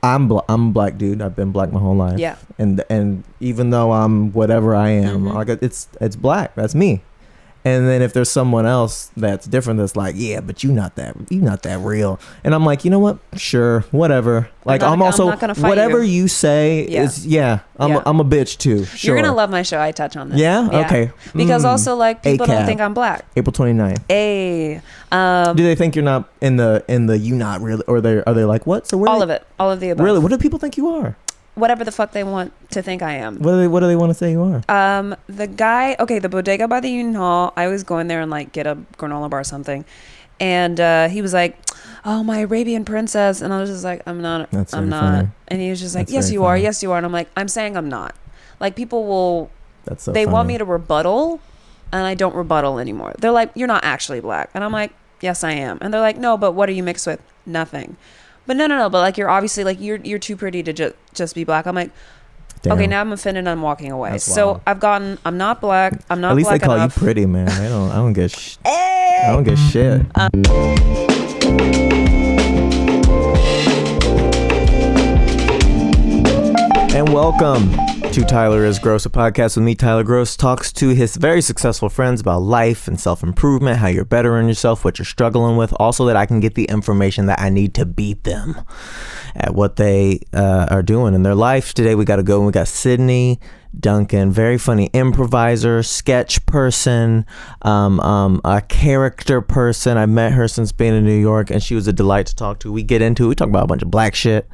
I'm a black dude. I've been black my whole life. Yeah. And even though I'm whatever I am, Mm-hmm. like it's black. That's me. And then if there's someone else that's different, that's like, yeah, but you're not that real. And I'm like, you know what? Sure, whatever. Like I'm not gonna fight whatever you say is I'm a bitch too. Sure. You're gonna love my show. I touch on this. Yeah. Okay. Because also like people don't think I'm black. April 29th. Do they think you're not in the you not really, or are they like what? So all of it, all of the above. Really? What do people think you are? Whatever the fuck they want to think I am. What do they want to say you are? The guy, the bodega by the Union Hall, I always go in there and like get a granola bar or something. And he was like, oh, my Arabian princess. And I was just like, I'm not. Funny. And he was just like, yes, you are. Yes, you are. And I'm like, I'm saying I'm not. Like people will, they want me to rebuttal and I don't rebuttal anymore. They're like, you're not actually black. And I'm like, yes, I am. And they're like, no, but what are you mixed with? Nothing. But no, but like you're obviously like you're too pretty to just be black. I'm like, damn. Okay, now I'm offended and I'm walking away. That's so wild. I'm not black. I'm not. At least black they call enough. You pretty, man. I don't get I don't get shit. And welcome to Tyler Is Groce Podcast with me. Tyler Groce talks to his very successful friends about life and self-improvement, how you're bettering yourself, what you're struggling with, also that I can get the information that I need to beat them at what they are doing in their life. Today we got to go and we got Sydney Duncan, very funny improviser, sketch person, a character person. I've met her since being in New York and she was a delight to talk to. We talk about a bunch of black shit.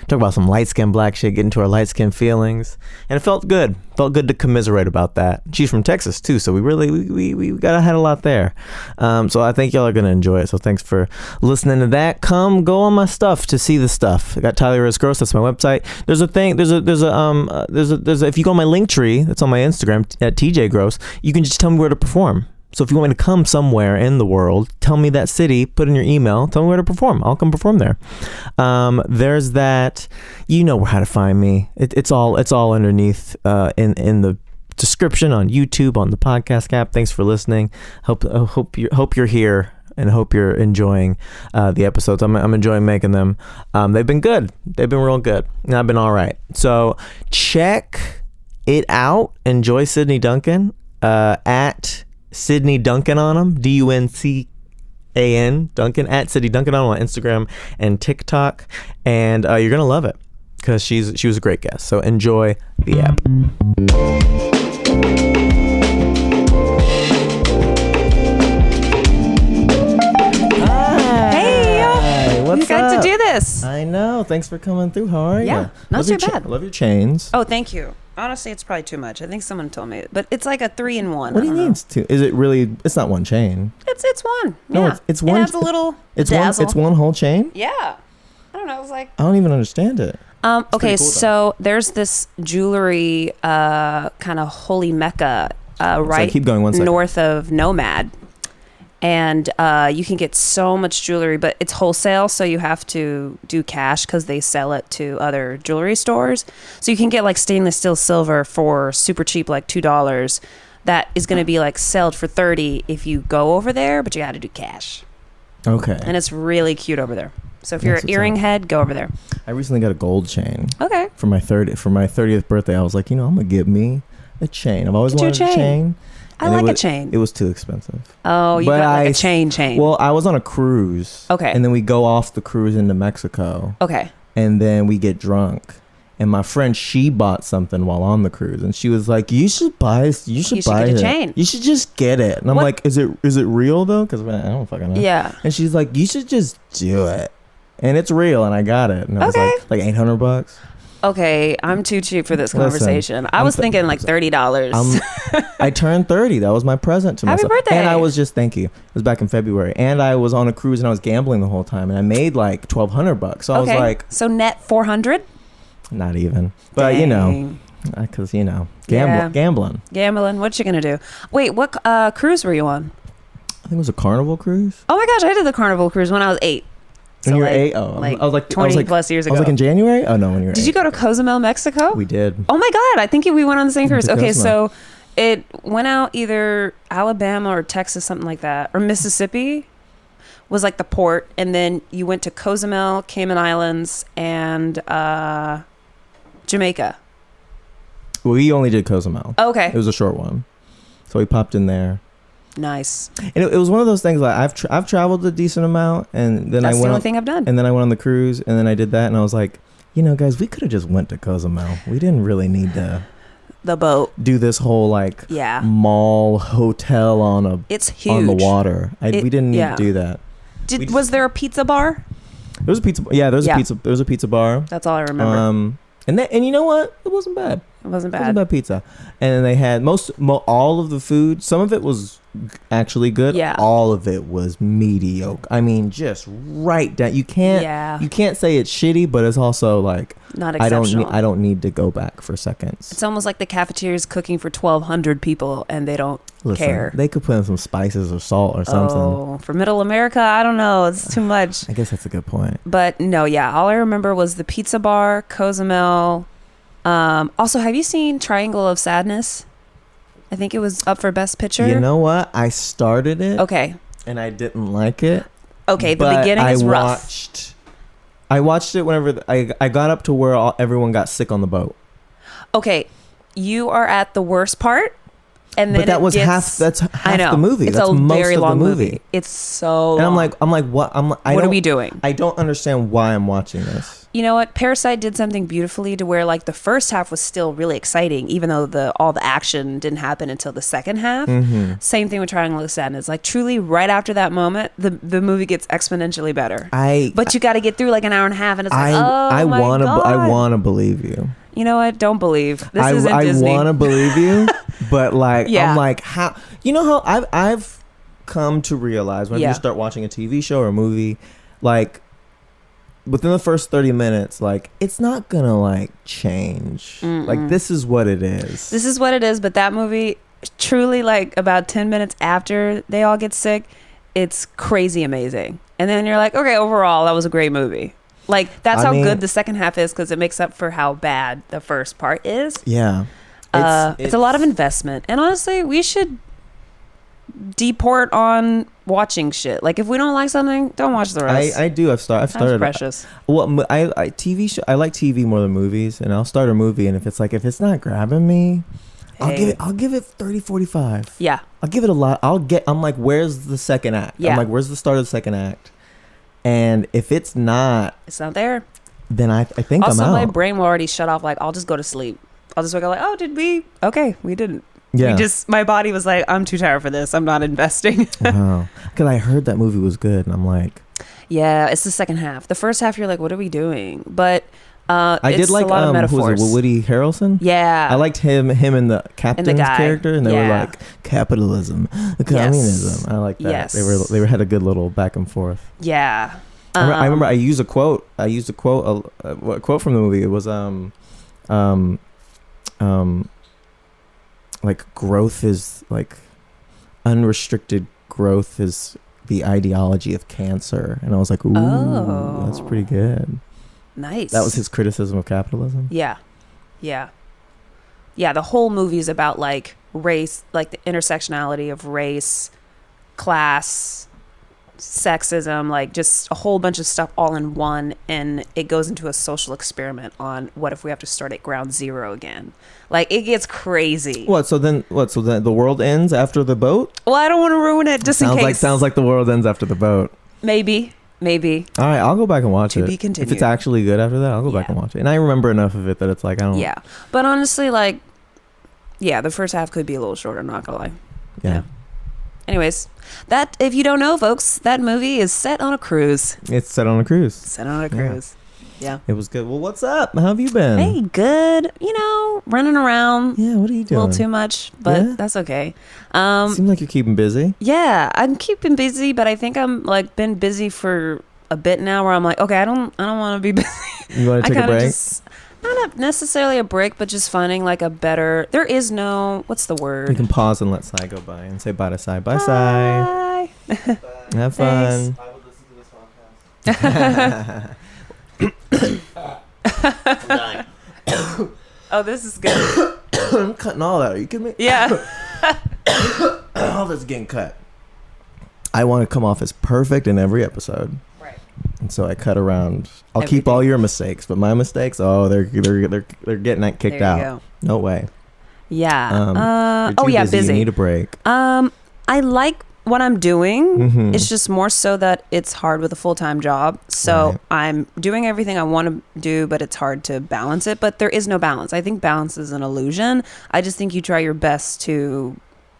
Talk about some light-skinned black shit, get into our light-skinned feelings, and it felt good to commiserate about that. She's from Texas too, so we had a lot there. So I think y'all are gonna enjoy it. So thanks for listening to that. Go on my stuff to see the stuff. I got Tyler Is Groce. That's my website. There's a if you go on my link tree, that's on my Instagram at TJ Groce. You can just tell me where to perform. So if you want me to come somewhere in the world, tell me that city, put in your email, tell me where to perform. I'll come perform there. There's that, you know how to find me. It's all underneath in the description on YouTube, on the podcast app. Thanks for listening. Hope you're here and hope you're enjoying the episodes. I'm enjoying making them. They've been good. They've been real good. And I've been all right. So check it out. Enjoy Sydney Duncan at Sydney Duncan on them, Duncan, Duncan, at Sydney Duncan on Instagram and TikTok, and you're gonna love it because she was a great guest. So enjoy the app. Hey, what's you got up? to do this. I know. Thanks for coming through. How are you? Yeah, not too bad. Love your chains. Oh, thank you. Honestly, it's probably too much. I think someone told me, but it's like a 3-in-1. What do you mean it's two? Is it really? It's not one chain. It's one. No, yeah. it's one. It has a little It's dazzle. one. It's one whole chain. Yeah. I don't know. It was like. I don't even understand it. Okay, cool, so there's this jewelry kind of holy mecca right keep going, 1 second. North of Nomad. And you can get so much jewelry, but it's wholesale, so you have to do cash because they sell it to other jewelry stores. So you can get like stainless steel silver for super cheap, like $2. That is going to be like sold for $30 if you go over there, but you got to do cash. Okay. And it's really cute over there. So if you're an earring head, go over there. I recently got a gold chain. Okay. For my 30th birthday, I was like, I'm gonna get me a chain. I've always wanted a chain. I like a chain. It was too expensive. Oh, you got like a chain. Well, I was on a cruise. Okay. And then we go off the cruise into Mexico. Okay. And then we get drunk. And my friend, she bought something while on the cruise, and she was like, "You should buy it. You should get a chain. You should just get it." And I'm like, "Is it real though? Because I don't fucking know." Yeah. And she's like, "You should just do it." And it's real, and I got it. And I was like $800. Okay, I'm too cheap for this conversation. I was thinking like $30. I turned 30. That was my present to myself. Happy birthday. And I was just, thank you. It was back in February. And I was on a cruise and I was gambling the whole time. And I made like $1,200. So I was like. So net 400? Not even. But because, gambling. Gambling. What you going to do? Wait, what cruise were you on? I think it was a Carnival cruise. Oh my gosh, I did the Carnival cruise when I was 8. When you were 8? Oh, I was like 20 plus years ago. I was like in January? Oh, no, when you were 8. Did you go to Cozumel, Mexico? We did. Oh my God, I think we went on the same cruise. Okay, so it went out either Alabama or Texas, something like that, or Mississippi. was like the port, and then you went to Cozumel, Cayman Islands, and Jamaica. Well, we only did Cozumel. Oh, okay. It was a short one, so we popped in there. Nice. And it was one of those things like I've traveled a decent amount, and then that's the only thing I've done. And then I went on the cruise, and then I did that, and I was like, you know, guys, we could have just went to Cozumel. We didn't really need to the boat do this whole like mall hotel on it's huge on the water. We didn't need to do that. Was there a pizza bar? There was a pizza. Yeah, there was a pizza bar. That's all I remember. And you know what? It wasn't bad. It wasn't bad. It wasn't bad pizza. And then they had all of the food. Some of it was actually good. Yeah. All of it was mediocre. I mean, just right down. You can't say it's shitty, but it's also like not exceptional. I don't need to go back for seconds. It's almost like the cafeteria is cooking for 1,200 people and they don't care. They could put in some spices or salt or something. Oh, for Middle America, I don't know. It's too much. I guess that's a good point. But no, all I remember was the pizza bar, Cozumel. Also, have you seen Triangle of Sadness? I think it was up for Best Picture. You know what? I started it. Okay. And I didn't like it. Okay, the beginning is rough. I watched it whenever I got up to where everyone got sick on the boat. Okay, you are at the worst part, and then that's half the movie. It's that's a most very of long the movie. It's so and long. I'm like, what? What are we doing? I don't understand why I'm watching this. You know what? Parasite did something beautifully to where like the first half was still really exciting, even though all the action didn't happen until the second half. Mm-hmm. Same thing with Triangle of Sadness. Like truly, right after that moment, the movie gets exponentially better. But you got to get through like an hour and a half, and it's like, I want to believe you. You know what? Don't believe. This isn't Disney. I want to believe you, but like, I'm like, how? You know how I've come to realize when you start watching a TV show or a movie, like within the first 30 minutes, like it's not gonna like change. Mm-mm. Like this is what it is. This is what it is. But that movie, truly, like about 10 minutes after they all get sick, it's crazy amazing. And then you're like, okay, overall, that was a great movie. Like that's how good the second half is because it makes up for how bad the first part is. Yeah, it's a lot of investment, and honestly, we should deport on watching shit. Like if we don't like something, don't watch the rest. I do. I've started. That's precious. I TV show. I like TV more than movies, and I'll start a movie, and if it's not grabbing me, I'll give it 30, 45. Yeah, I'll give it a lot. I'm like, where's the second act? Yeah. I'm like, where's the start of the second act? And if it's not there, then I think also, I'm out. My brain will already shut off. Like I'll just go to sleep. I'll just wake up like, oh, did we? Okay, we didn't. Yeah. My body was like, I'm too tired for this. I'm not investing. Wow. Because I heard that movie was good, and I'm like, yeah, it's the second half. The first half, you're like, what are we doing? But I did like a lot of metaphors. Who was it, Woody Harrelson? Yeah, I liked him and the captain's character, and they were like capitalism, communism. Yes. I like that. Yes. They had a good little back and forth. Yeah. I remember I used a quote. A quote from the movie. It was like growth is like unrestricted growth is the ideology of cancer, and I was like, ooh, that's pretty good. Nice. That was his criticism of capitalism. Yeah. The whole movie is about like race, like the intersectionality of race, class, sexism, like just a whole bunch of stuff all in one, and it goes into a social experiment on what if we have to start at ground zero again. Like it gets crazy. So then the world ends after the boat? Well, I don't want to ruin it just in case. Sounds like the world ends after the boat. Maybe. All right, I'll go back and watch it. To be continued. If it's actually good after that, I'll go back and watch it. And I remember enough of it that it's like I don't. Yeah, but honestly, like, the first half could be a little shorter. Not gonna lie. Yeah. Anyways, that if you don't know, folks, that movie is set on a cruise. It's set on a cruise. Yeah. It was good. Well, what's up? How have you been? Hey, good. Running around. Yeah, what are you doing? A little too much, but that's okay. Seems like you're keeping busy. Yeah, I'm keeping busy, but I think I'm like been busy for a bit now where I'm like, okay, I don't want to be busy. You want to take a break? Not necessarily a break, but just finding like a better, there is no, what's the word? You can pause and let Sai go by and say bye to Sai. Bye, Sai. Have fun. I would listen to this podcast. I'm dying. Oh, this is good. I'm cutting all that. Are you kidding me? Yeah. All this is getting cut. I want to come off as perfect in every episode. Right. And so I cut around. I'll keep all your mistakes, but my mistakes, they're getting that kicked out. Go. No way. Yeah. Busy. You need a break. I like what I'm doing. It's just more so that it's hard with a full-time job. So I'm doing everything I want to do, but it's hard to balance it. But there is no balance. I think balance is an illusion. I just think you try your best to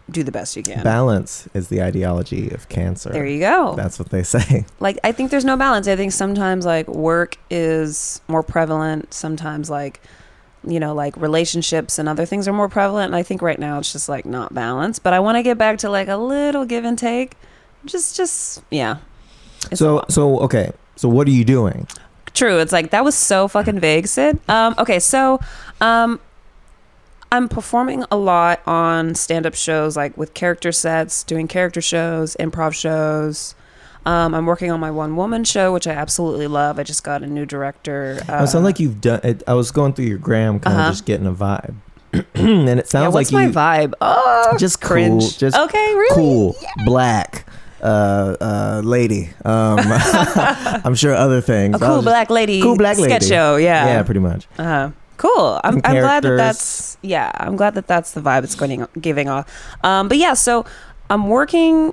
do the best you can. Balance is the ideology of cancer. There you go. That's what they say. Like, I think there's no balance. I think sometimes like work is more prevalent. Sometimes like, like relationships and other things are more prevalent. And I think right now it's just like not balanced, but I want to get back to like a little give and take. Yeah. So what are you doing? True. It's like, that was so fucking vague, Sid. I'm performing a lot on stand-up shows, like with character sets, doing character shows, improv shows. I'm working on my one-woman show, which I absolutely love. I just got a new director. It sounds like you've done it. I was going through your gram, kind of just getting a vibe. And it sounds like what's my vibe? Oh, just cringe. Cool. Just okay, really? Cool. Yeah. Black. Lady. I'm sure other things. Cool black lady. Sketch show. Yeah. Yeah, pretty much. Cool. I'm glad that's the vibe it's giving off. But yeah, so I'm working.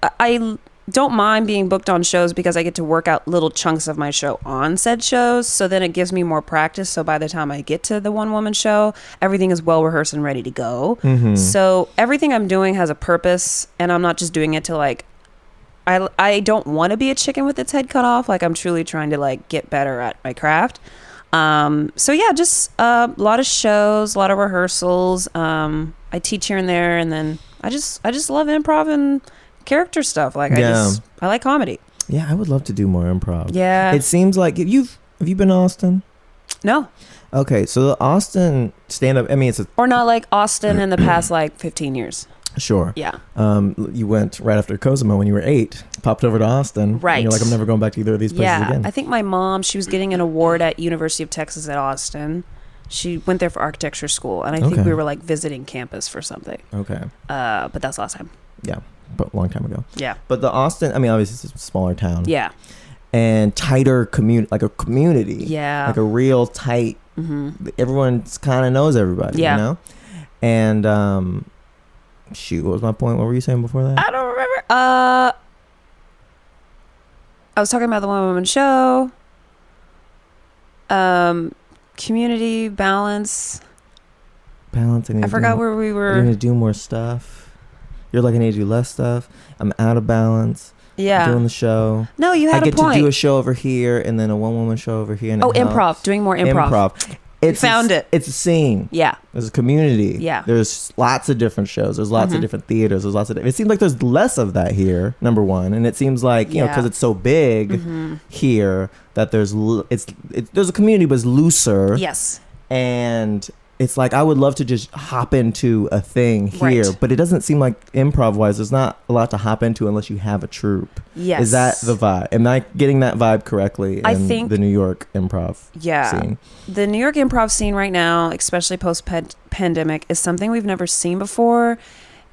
I don't mind being booked on shows because I get to work out little chunks of my show on said shows. So then it gives me more practice. So by the time I get to the one-woman show, everything is well rehearsed and ready to go. So everything I'm doing has a purpose, and I'm not just doing it to like, I don't want to be a chicken with its head cut off. Like, I'm truly trying to like get better at my craft. So yeah, just a lot of shows, a lot of rehearsals. I teach here and there, and then I just love improv and character stuff. Like, I like comedy. Yeah, I would love to do more improv. Yeah. It seems like have you been to Austin? No. Okay, so the Austin stand-up, I mean, or not like Austin in the past like 15 years. Sure. Yeah. You went right after Cozumel when you were 8, popped over to Austin. Right. And you're like, I'm never going back to either of these places again. I think my mom, she was getting an award at University of Texas at Austin. She went there for architecture school, and I think we were like visiting campus for something. Okay. But that's last time. Yeah, but a long time ago. Yeah. But the Austin, I mean, obviously it's a smaller town. Yeah. And tighter like a community. Yeah. Like a real tight, everyone kind of knows everybody, you know? And, shoot, what was my point? What were you saying before that? I don't remember. I was talking about the one-woman show. Community, balance. I forgot where we were. You're going to do more stuff. You're like, I need to do less stuff. I'm out of balance. Yeah. Doing the show. No, you had a point. I get to do a show over here and then a one-woman show over here. And improv. Doing more improv. It's a scene. Yeah. There's a community. Yeah. There's lots of different shows. There's lots of different theaters. There's lots of. It seems like there's less of that here. Number one, and it seems like you know because it's so big here that there's a community but it's looser. Yes. And it's like I would love to just hop into a thing here, but it doesn't seem like improv-wise. There's not a lot to hop into unless you have a troupe. Yes. Is that the vibe? Am I getting that vibe correctly? I think the New York improv scene. The New York improv scene right now, especially post-pandemic, is something we've never seen before.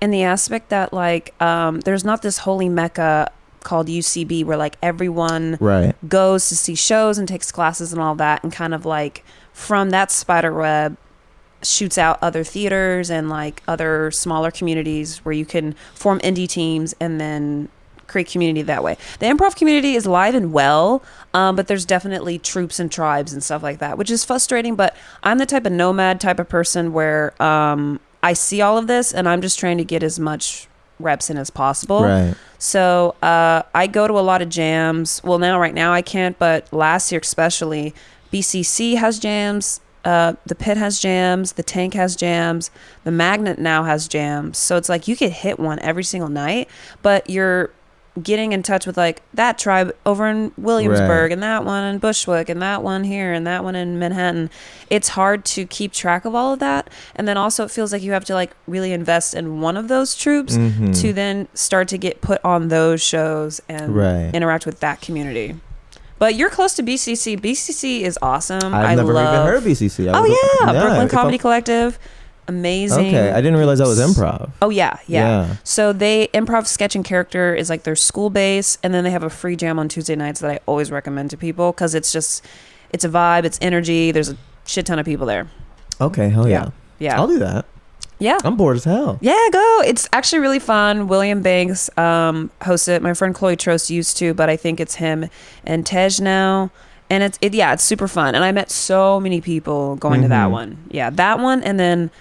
In the aspect that like there's not this holy mecca called UCB where like everyone goes to see shows and takes classes and all that, and kind of like from that spider web shoots out other theaters and like other smaller communities where you can form indie teams and then create community that way. The improv community is alive and well, but there's definitely troops and tribes and stuff like that, which is frustrating. But I'm the type of nomad type of person where I see all of this and I'm just trying to get as much reps in as possible. Right. So I go to a lot of jams. Well, right now I can't, but last year especially, BCC has jams. The Pit has jams, the Tank has jams, the Magnet now has jams. So it's like you could hit one every single night, but you're getting in touch with like that tribe over in Williamsburg and that one in Bushwick and that one here and that one in Manhattan. It's hard to keep track of all of that. And then also it feels like you have to like really invest in one of those troops to then start to get put on those shows and interact with that community. But you're close to BCC. BCC is awesome. I've never even heard of BCC. Brooklyn Comedy Collective. amazing. Okay, I didn't realize that was improv. Oh yeah. So they improv sketch and character is like their school base, and then they have a free jam on Tuesday nights that I always recommend to people because it's a vibe, it's energy. There's a shit ton of people there. Okay, hell yeah. I'll do that. Yeah, I'm bored as hell. Yeah, go. It's actually really fun. William Banks hosts it. My friend Chloe Trost used to, but I think it's him and Tej now. And it's super fun. And I met so many people going to that one. Yeah, that one, and then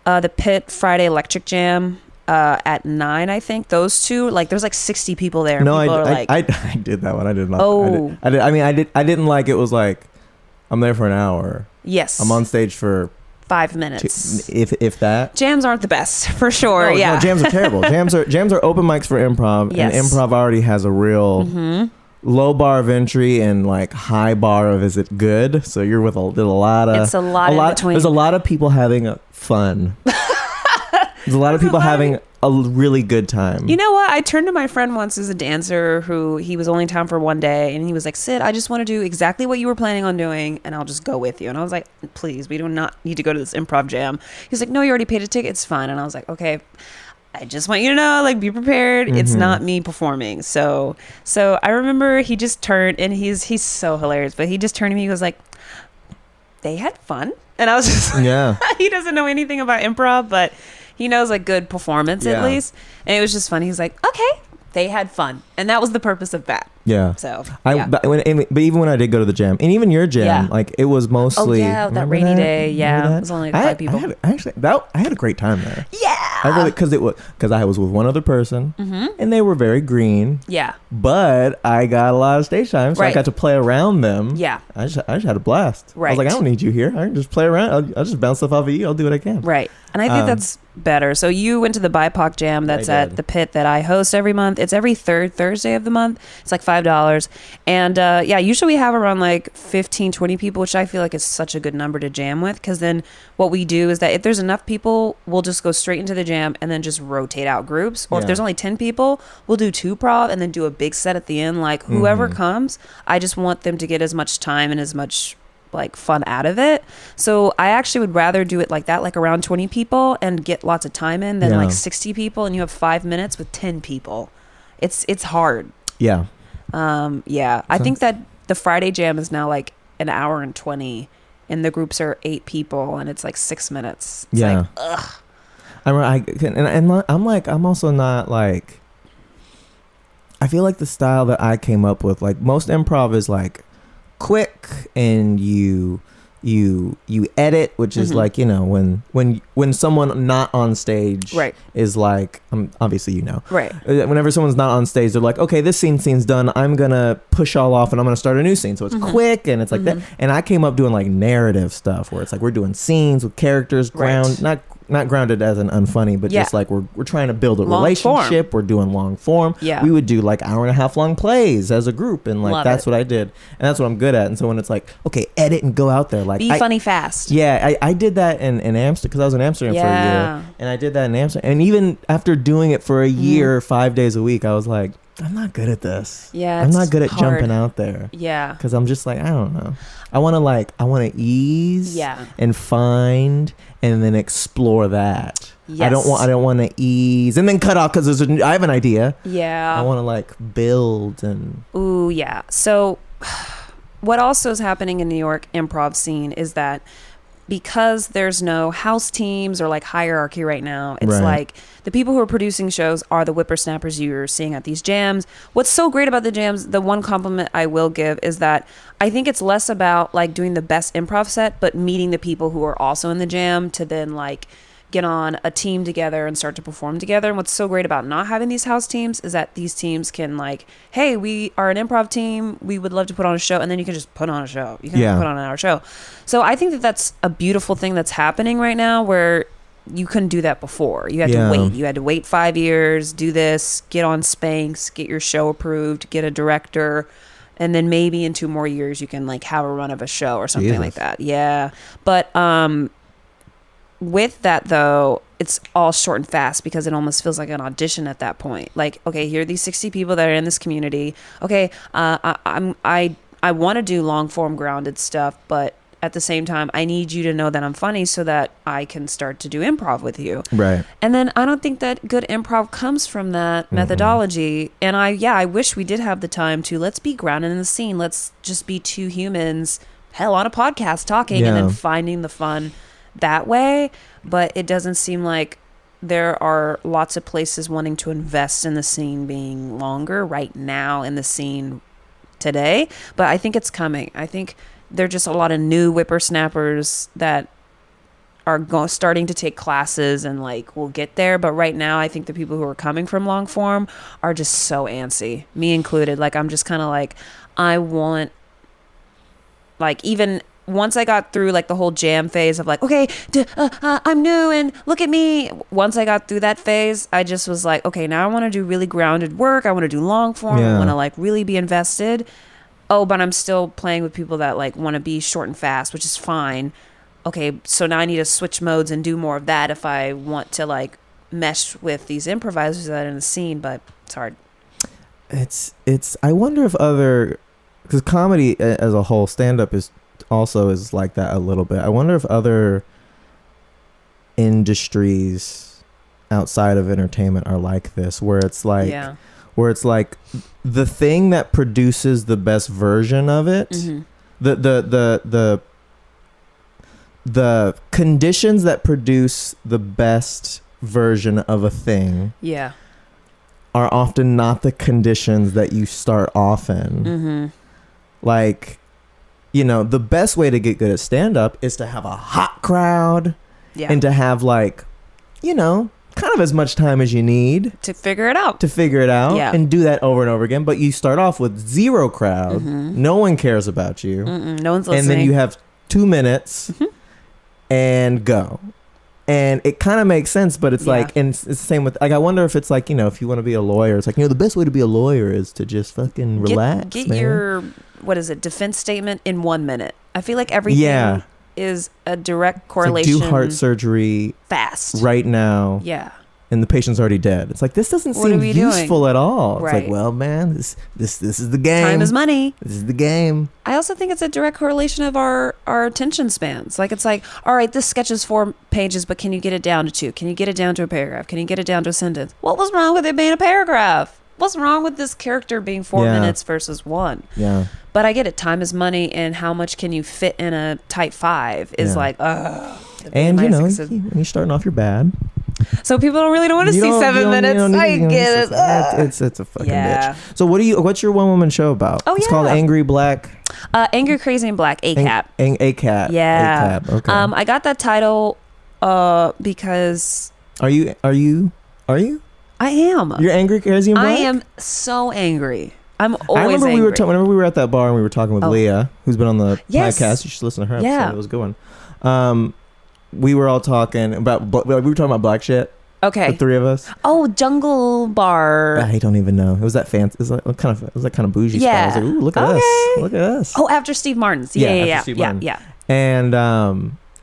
the Pit Friday Electric Jam at 9, I think. Those two, like, there's like 60 people there. No, people I did that one. I did not. Oh, I didn't like it. Was like, I'm there for an hour. Yes, I'm on stage for 5 minutes, if that. Jams aren't the best, for sure. No, jams are terrible. Jams are open mics for improv, yes. And improv already has a real low bar of entry and like high bar of is it good? So you're with a lot of. It's a lot in between. There's a lot of people having fun. There's a lot of people having a really good time. You know what? I turned to my friend once as a dancer who he was only in town for one day, and he was like, Sid, I just want to do exactly what you were planning on doing, and I'll just go with you. And I was like, please, we do not need to go to this improv jam. He's like, no, you already paid a ticket. It's fine. And I was like, okay, I just want you to know, like, be prepared. It's not me performing. So I remember he just turned, and he's so hilarious, but he just turned to me, he was like, they had fun. And I was just like, yeah. He doesn't know anything about improv, but he knows like good performance at least. And it was just funny. He's like, okay, they had fun. And that was the purpose of that. Yeah. So, But even when I did go to the jam, and even your jam, like it was mostly. Oh, yeah, that rainy day. Yeah. It was only 5 people. I had a great time there. Yeah. Because I was with one other person, and they were very green. Yeah. But I got a lot of stage time, so I got to play around them. Yeah. I just had a blast. Right. I was like, I don't need you here. I can just play around. I'll just bounce stuff off of you. I'll do what I can. Right. And I think that's better. So you went to the BIPOC Jam that's at the Pit that I host every month. It's every third Thursday of the month. It's like $5. And usually we have around like 15, 20 people, which I feel like is such a good number to jam with. Because then what we do is that if there's enough people, we'll just go straight into the jam and then just rotate out groups. Or if there's only 10 people, we'll do 2 prov and then do a big set at the end. Like whoever comes, I just want them to get as much time and as much like fun out of it. So I actually would rather do it like that, like around 20 people and get lots of time in than like 60 people and you have 5 minutes with 10 people. It's hard. Yeah. I think that the Friday jam is now like an hour and 20 and the groups are 8 people and it's like 6 minutes. It's like, ugh. I'm also not like, I feel like the style that I came up with, like most improv is like quick and you edit, which is like, you know, when someone not on stage is like, obviously, whenever someone's not on stage, they're like, okay, this scene's done, I'm gonna push all off and I'm gonna start a new scene. So it's quick and it's like that. And I came up doing like narrative stuff where it's like we're doing scenes with characters not grounded as an unfunny, but just like we're trying to build a long relationship form. We're doing long form. We would do like hour and a half long plays as a group, and like that's what I did, and that's what I'm good at. And so when it's like, okay, edit and go out there, like be funny fast. I did that in Amsterdam because I was in Amsterdam for a year, and I did that in Amsterdam. And even after doing it for a year, 5 days a week, I was like, I'm not good at this. Yeah, I'm not good at jumping out there. Yeah, because I'm just like, I don't know. I want to ease. And find and then explore that. Yes. I don't want to ease and then cut off because I have an idea. Yeah. I want to like build and. Ooh, yeah. So, what also is happening in New York improv scene is that because there's no house teams or like hierarchy right now, it's like the people who are producing shows are the whippersnappers you're seeing at these jams. What's so great about the jams, the one compliment I will give is that I think it's less about like doing the best improv set, but meeting the people who are also in the jam to then like get on a team together and start to perform together. And what's so great about not having these house teams is that these teams can like, hey, we are an improv team, we would love to put on a show, and then you can just put on a show. You can put on our show. So I think that that's a beautiful thing that's happening right now where you couldn't do that before. You had to wait. You had to wait 5 years, do this, get on Spanx, get your show approved, get a director, and then maybe in 2 more years you can like have a run of a show or something like that. Yeah. But with that though, it's all short and fast because it almost feels like an audition at that point. Like, okay, here are these 60 people that are in this community. Okay, I want to do long form grounded stuff, but at the same time, I need you to know that I'm funny so that I can start to do improv with you. Right. And then I don't think that good improv comes from that methodology. And I wish we did have the time to, let's be grounded in the scene. Let's just be two humans, hell, on a podcast talking and then finding the fun that way. But it doesn't seem like there are lots of places wanting to invest in the scene being longer right now in the scene today. But I think it's coming. I think there are just a lot of new whippersnappers that are starting to take classes and like will get there. But right now, I think the people who are coming from long form are just so antsy, me included. Like, I'm just kind of like, I want, like, even once I got through like the whole jam phase of like, okay, I'm new and look at me. Once I got through that phase, I just was like, okay, now I want to do really grounded work. I want to do long form. I want to like really be invested. Oh, but I'm still playing with people that like want to be short and fast, which is fine. Okay, so now I need to switch modes and do more of that if I want to like mesh with these improvisers that are in the scene, but it's hard. It's I wonder if because comedy as a whole, stand-up is like that a little bit. I wonder if other industries outside of entertainment are like this, where it's like the thing that produces the best version of it, the conditions that produce the best version of a thing are often not the conditions that you start off in. Like, you know, the best way to get good at stand-up is to have a hot crowd and to have like, you know, kind of as much time as you need to figure it out and do that over and over again. But you start off with zero crowd. No one cares about you. No one's listening. And then you have 2 minutes and go. And it kind of makes sense, but it's like, and it's the same with, like, I wonder if it's like, you know, if you want to be a lawyer, it's like, you know, the best way to be a lawyer is to just fucking relax, Get man. your, what is it, defense statement in 1 minute. I feel like everything is a direct correlation. It's like, do heart surgery fast right now. Yeah. And the patient's already dead. It's like, this doesn't seem useful at all. Right. It's like, well, man, this is the game. Time is money. This is the game. I also think it's a direct correlation of our attention spans. Like, it's like, all right, this sketch is 4 pages, but can you get it down to 2? Can you get it down to a paragraph? Can you get it down to a sentence? What was wrong with it being a paragraph? What's wrong with this character being 4 minutes versus 1? Yeah. But I get it. Time is money, and how much can you fit in a tight 5 is like, ugh. And, you know, when you're starting off, you're bad. So people don't want to see 7 minutes. I get it. It's a fucking bitch. So what's your one woman show about? It's called Angry Black. Angry, Crazy, and Black. ACAP. ACAP. Yeah. ACAP. Okay. I got that title because. Are you? I am. You're angry, crazy, and black? I am so angry. I'm always I remember angry. whenever we were at that bar and we were talking with Leah, who's been on the podcast. You should listen to her episode. Yeah. It was a good one. We were all talking about, we were talking about black shit. Okay. The 3 of us. Oh, Jungle Bar. I don't even know. It was that fancy. It was that kind of bougie style. I was like, ooh, look at us. Look at us. Oh, after Steve Martin's. Yeah.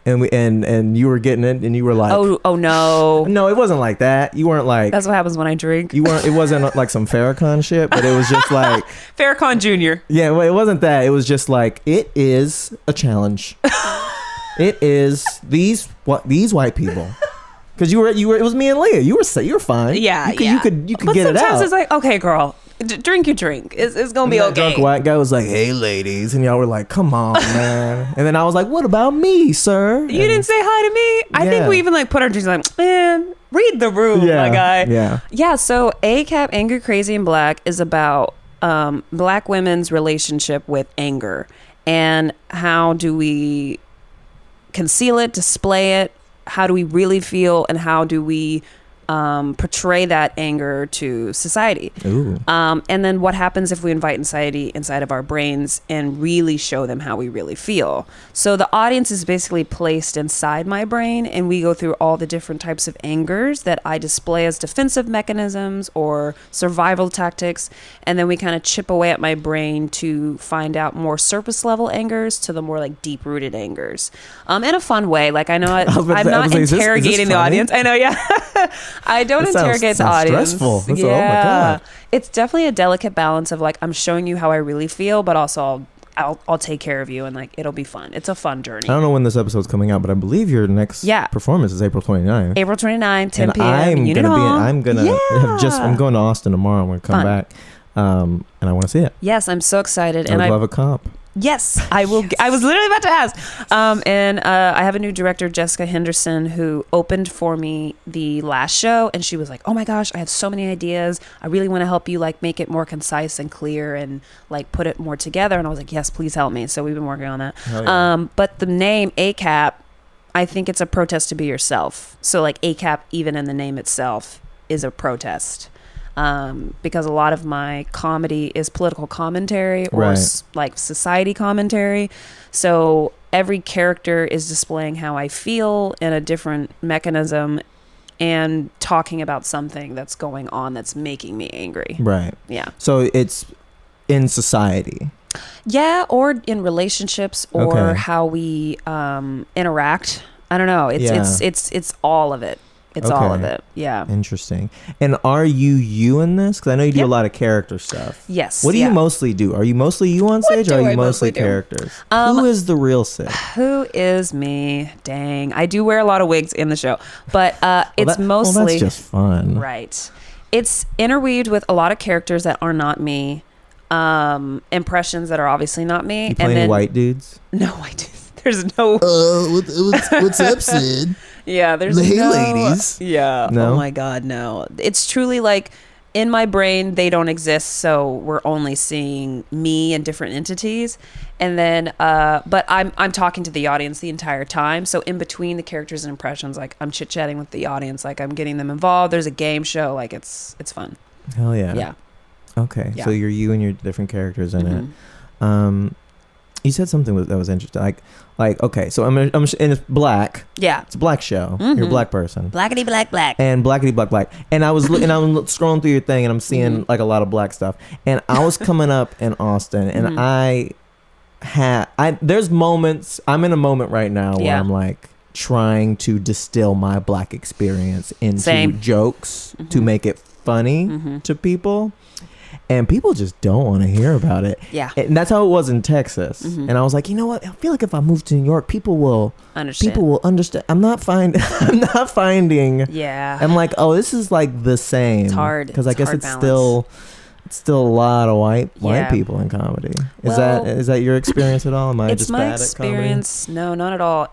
And you were getting it, and you were like, oh no, no, it wasn't like that. You weren't like. That's what happens when I drink. You weren't. It wasn't like some Farrakhan shit, but it was just like Farrakhan Jr. Yeah, well, it wasn't that. It was just like, it is a challenge. It is these white people. Because you were. It was me and Leah. You were fine. Yeah, you could but get it out. Sometimes it's like, okay, girl, drink your drink. It's gonna be okay. Drunk white guy was like, "Hey, ladies," and y'all were like, "Come on, man." And then I was like, "What about me, sir?" You didn't say hi to me. I think we even like put our drinks like, man, read the room, my guy. Yeah. So ACAP, Angry, Crazy, and Black is about black women's relationship with anger, and how do we conceal it, display it? How do we really feel, and how do we portray that anger to society? And then what happens if we invite anxiety inside of our brains and really show them how we really feel? So the audience is basically placed inside my brain, and we go through all the different types of angers that I display as defensive mechanisms or survival tactics, and then we kind of chip away at my brain to find out more surface level angers to the more like deep rooted angers, in a fun way. Like, I know I'm not interrogating the audience. I know, I don't interrogate the audience. Stressful. Oh my God. It's definitely a delicate balance of like, I'm showing you how I really feel, but also I'll take care of you, and like it'll be fun. It's a fun journey. I don't know when this episode's coming out, but I believe your next performance is April 29th. April 29th, 10 and p.m. I'm going to Austin tomorrow. I'm going to come back, and I want to see it. Yes, I'm so excited. I would love a comp. Yes, I will. I was literally about to ask. And I have a new director, Jessica Henderson, who opened for me the last show, and she was like, "Oh my gosh, I have so many ideas. I really want to help you like make it more concise and clear and like put it more together." And I was like, "Yes, please help me." So we've been working on that. Yeah. But the name ACAP, I think it's a protest to be yourself. So like ACAP, even in the name itself, is a protest. Because a lot of my comedy is political commentary or like society commentary. So every character is displaying how I feel in a different mechanism and talking about something that's going on that's making me angry. Right. Yeah. So it's in society. Yeah, or in relationships or how we interact. I don't know. It's all of it. It's all of it. Yeah. Interesting. And are you in this? Because I know you do a lot of character stuff. Yes. What do you mostly do? Are you mostly you on stage or are you mostly characters? Who is the real Sid? Who is me? Dang. I do wear a lot of wigs in the show. But it's mostly... Well, that's just fun. Right. It's interweaved with a lot of characters that are not me. Impressions that are obviously not me. You play any white dudes? No white dudes. There's no... what's up, Sid? Yeah, there's hey, ladies. Yeah. No? Oh my God, no. It's truly like in my brain they don't exist, so we're only seeing me and different entities. And then but I'm talking to the audience the entire time. So in between the characters and impressions, like I'm chit-chatting with the audience, like I'm getting them involved. There's a game show, like it's fun. Hell yeah. Yeah. Okay. Yeah. So you're you and your different characters in it. You said something that was interesting. Like okay, so I'm and it's black. Yeah, it's a black show. You're a black person. Blackity black. And blackity black. And I was and I'm scrolling through your thing, and I'm seeing like a lot of black stuff. And I was coming up in Austin, and there's moments. I'm in a moment right now where I'm like trying to distill my black experience into jokes to make it funny to people. And people just don't want to hear about it. Yeah. And that's how it was in Texas. And I was like, you know what? I feel like if I move to New York, people will understand. I'm not finding. Yeah. I'm like, oh, this is like the same. It's hard. Because I guess it's still a lot of white people in comedy. Is that your experience at all? Am I just bad at comedy? It's my experience. No, not at all.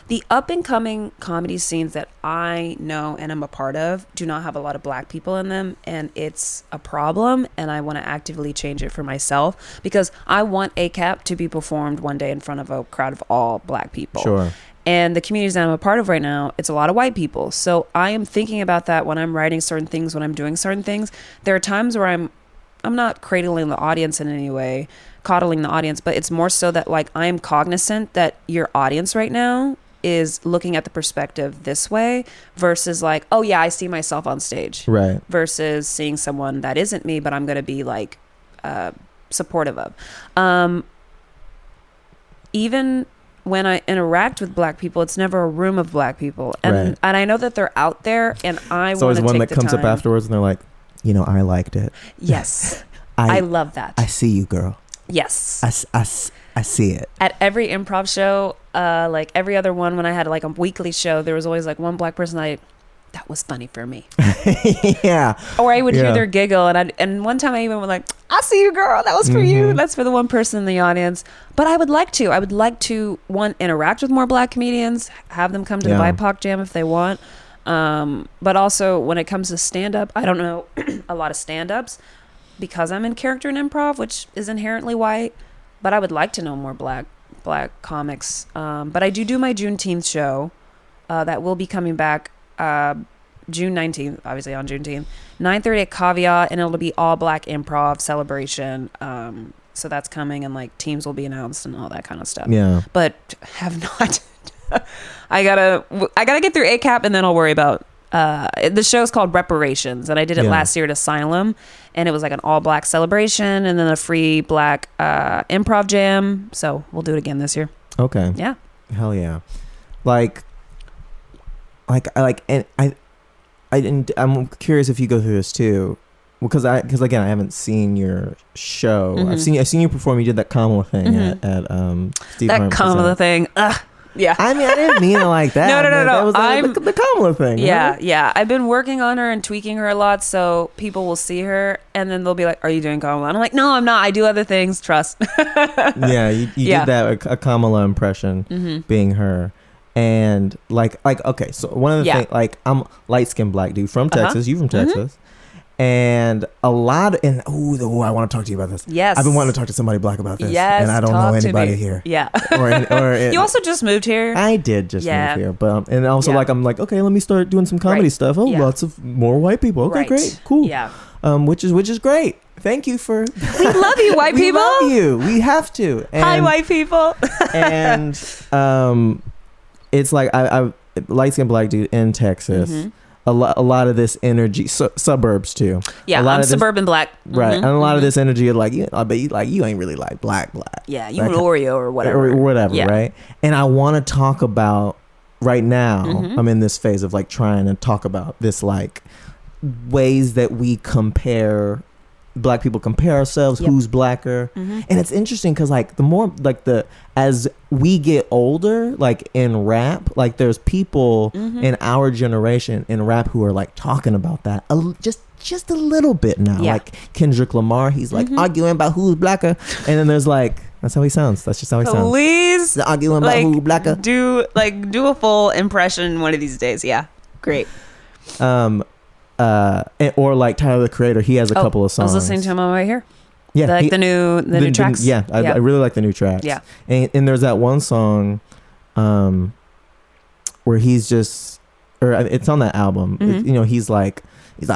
The up and coming comedy scenes that I know and am a part of do not have a lot of black people in them, and it's a problem, and I want to actively change it for myself because I want ACAP to be performed one day in front of a crowd of all black people. Sure. And the communities that I'm a part of right now, it's a lot of white people. So I am thinking about that when I'm writing certain things, when I'm doing certain things. There are times where I'm not cradling the audience in any way, coddling the audience, but it's more so that like I am cognizant that your audience right now is looking at the perspective this way versus like, oh yeah, I see myself on stage. Right. Versus seeing someone that isn't me, but I'm going to be like supportive of. Even when I interact with black people, it's never a room of black people. And I know that they're out there, and I want to take the time. So there's one that comes up afterwards and they're like, you know, I liked it. Yes. I love that. I see you, girl. Yes. I see it. At every improv show, like every other one, when I had like a weekly show, there was always like one black person that was funny for me. Yeah. Or I would hear their giggle, and one time I even was like, I see you, girl. That was for you. That's for the one person in the audience. But I would like to one, interact with more black comedians, have them come to the BIPOC Jam if they want. But also when it comes to stand-up, I don't know a lot of stand-ups because I'm in character and improv, which is inherently white, but I would like to know more black comics. But I do my Juneteenth show that will be coming back June 19th, obviously on Juneteenth, 9:30 at Caveat, and it'll be all black improv celebration. So that's coming, and like teams will be announced and all that kind of stuff. Yeah. But have not... I gotta get through ACAP, and then I'll worry about the show's called Reparations, and I did it last year at Asylum, and it was like an all black celebration and then a free black improv jam, so we'll do it again this year. Okay. Yeah. Hell yeah. I'm curious if you go through this too. because again, I haven't seen your show. I've seen you perform. You did that Kamala thing at Steve that Kamala thing. Ugh. Yeah. I mean, I didn't mean it like that. No. That was the Kamala thing. Yeah, right? yeah. I've been working on her and tweaking her a lot, so people will see her and then they'll be like, "Are you doing Kamala?" And I'm like, "No, I'm not. I do other things. Trust." Yeah, you did that a Kamala impression, being her. And like okay, so one of the things, like, I'm light-skinned black dude from Texas. You from Texas. And a lot of, I want to talk to you about this. Yes. I've been wanting to talk to somebody black about this. Yes. And I don't know anybody here. Yeah. Or you also just moved here. I did just move here. But, and also I'm like, okay, let me start doing some comedy stuff. Oh, lots of more white people. Okay, great. Cool. Yeah. Which is great. Thank you for. We love you, white people. We love you. We have to. And, hi, white people. And, it's like, I light-skinned black dude in Texas. A lot of this energy, suburbs too. Yeah, I'm suburban black. Right, and a lot of this energy of like, I bet you ain't really like black. Yeah, you an Oreo or whatever. Or whatever, right? And I want to talk about, right now, I'm in this phase of like trying to talk about this, like, ways that we compare, black people compare ourselves, who's blacker. And it's interesting because like the more like as we get older, like in rap, like there's people in our generation in rap who are like talking about that just a little bit now. Like Kendrick Lamar, he's like arguing about who's blacker, and then there's like, that's how he sounds. That's just how he sounds. Please arguing about who's blacker. Do a full impression one of these days. Yeah, great. Or like Tyler the Creator, he has a couple of songs. I was listening to him on my way here. Yeah, the new tracks. I really like the new tracks. Yeah, and there's that one song, where he's just, or it's on that album. He's like,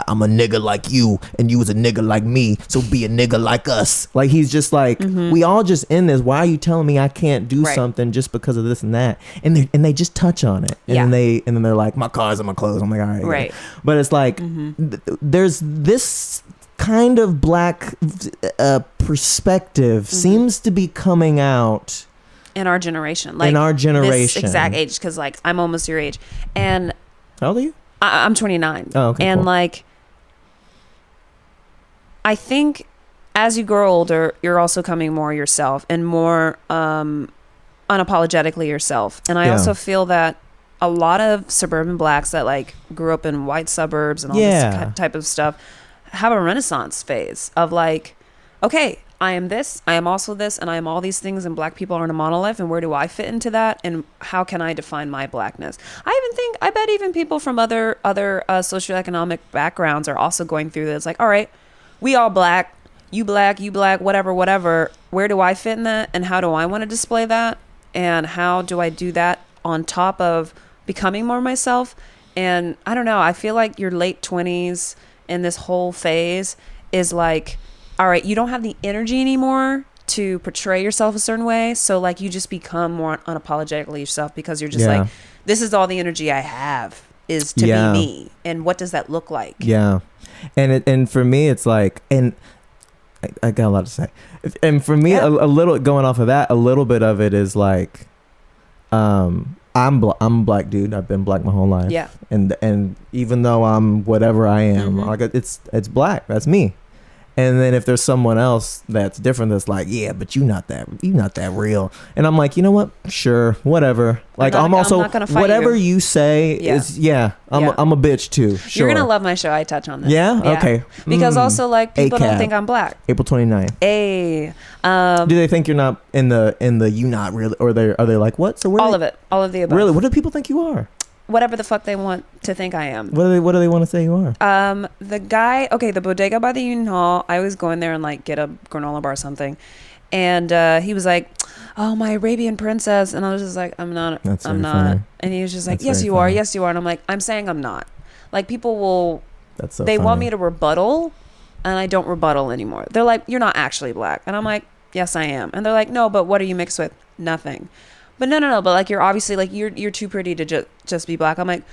I'm a nigga like you, and you was a nigga like me, so be a nigga like us. Like, he's just like, we all just in this. Why are you telling me I can't do something just because of this and that? And they just touch on it, and then they're like, my cars and my clothes. I'm like, all right, right. But it's like, there's this kind of black perspective seems to be coming out in our generation, this exact age, because like I'm almost your age. And how old are you? I'm 29. Oh, okay. And cool. like, I think as you grow older, you're also coming more yourself and more unapologetically yourself. And I also feel that a lot of suburban blacks that like grew up in white suburbs and all this type of stuff have a renaissance phase of like, okay, I am this, I am also this, and I am all these things, and black people aren't a monolith, and where do I fit into that, and how can I define my blackness? I bet even people from other socioeconomic backgrounds are also going through this. Like, all right, we all black, you black, whatever. Where do I fit in that, and how do I want to display that, and how do I do that on top of becoming more myself? And I don't know, I feel like your late 20s in this whole phase is like, all right, you don't have the energy anymore to portray yourself a certain way. So like you just become more unapologetically yourself because you're just like, this is all the energy I have is to be me. And what does that look like? Yeah. And for me, it's like, and I got a lot to say. And for me, a little going off of that, a little bit of it is like, I'm a black dude. I've been black my whole life. Yeah. And even though I'm whatever I am, like it's black. That's me. And then if there's someone else that's different, that's like, yeah, but you're not that real. And I'm like, you know what? Sure, whatever. Like, I'm also whatever you say is I'm a bitch too. Sure. You're gonna love my show. I touch on this. Yeah. Okay. Because also like people don't think I'm black. April 29th. Do they think you're not in the you not really, or are they like what? So all of it, all of the above. Really? What do people think you are? Whatever the fuck they want to think I am. What do they want to say you are? The guy, the bodega by the Union Hall, I always go in there and like get a granola bar or something. And he was like, oh, my Arabian princess. And I was just like, I'm not. Funny. And he was just like, yes, you are. Yes, you are. And I'm like, I'm saying I'm not. Like people will, they want me to rebuttal and I don't rebuttal anymore. They're like, you're not actually black. And I'm like, yes, I am. And they're like, no, but what are you mixed with? Nothing. But no, but like you're obviously like you're too pretty to just be black. I'm like,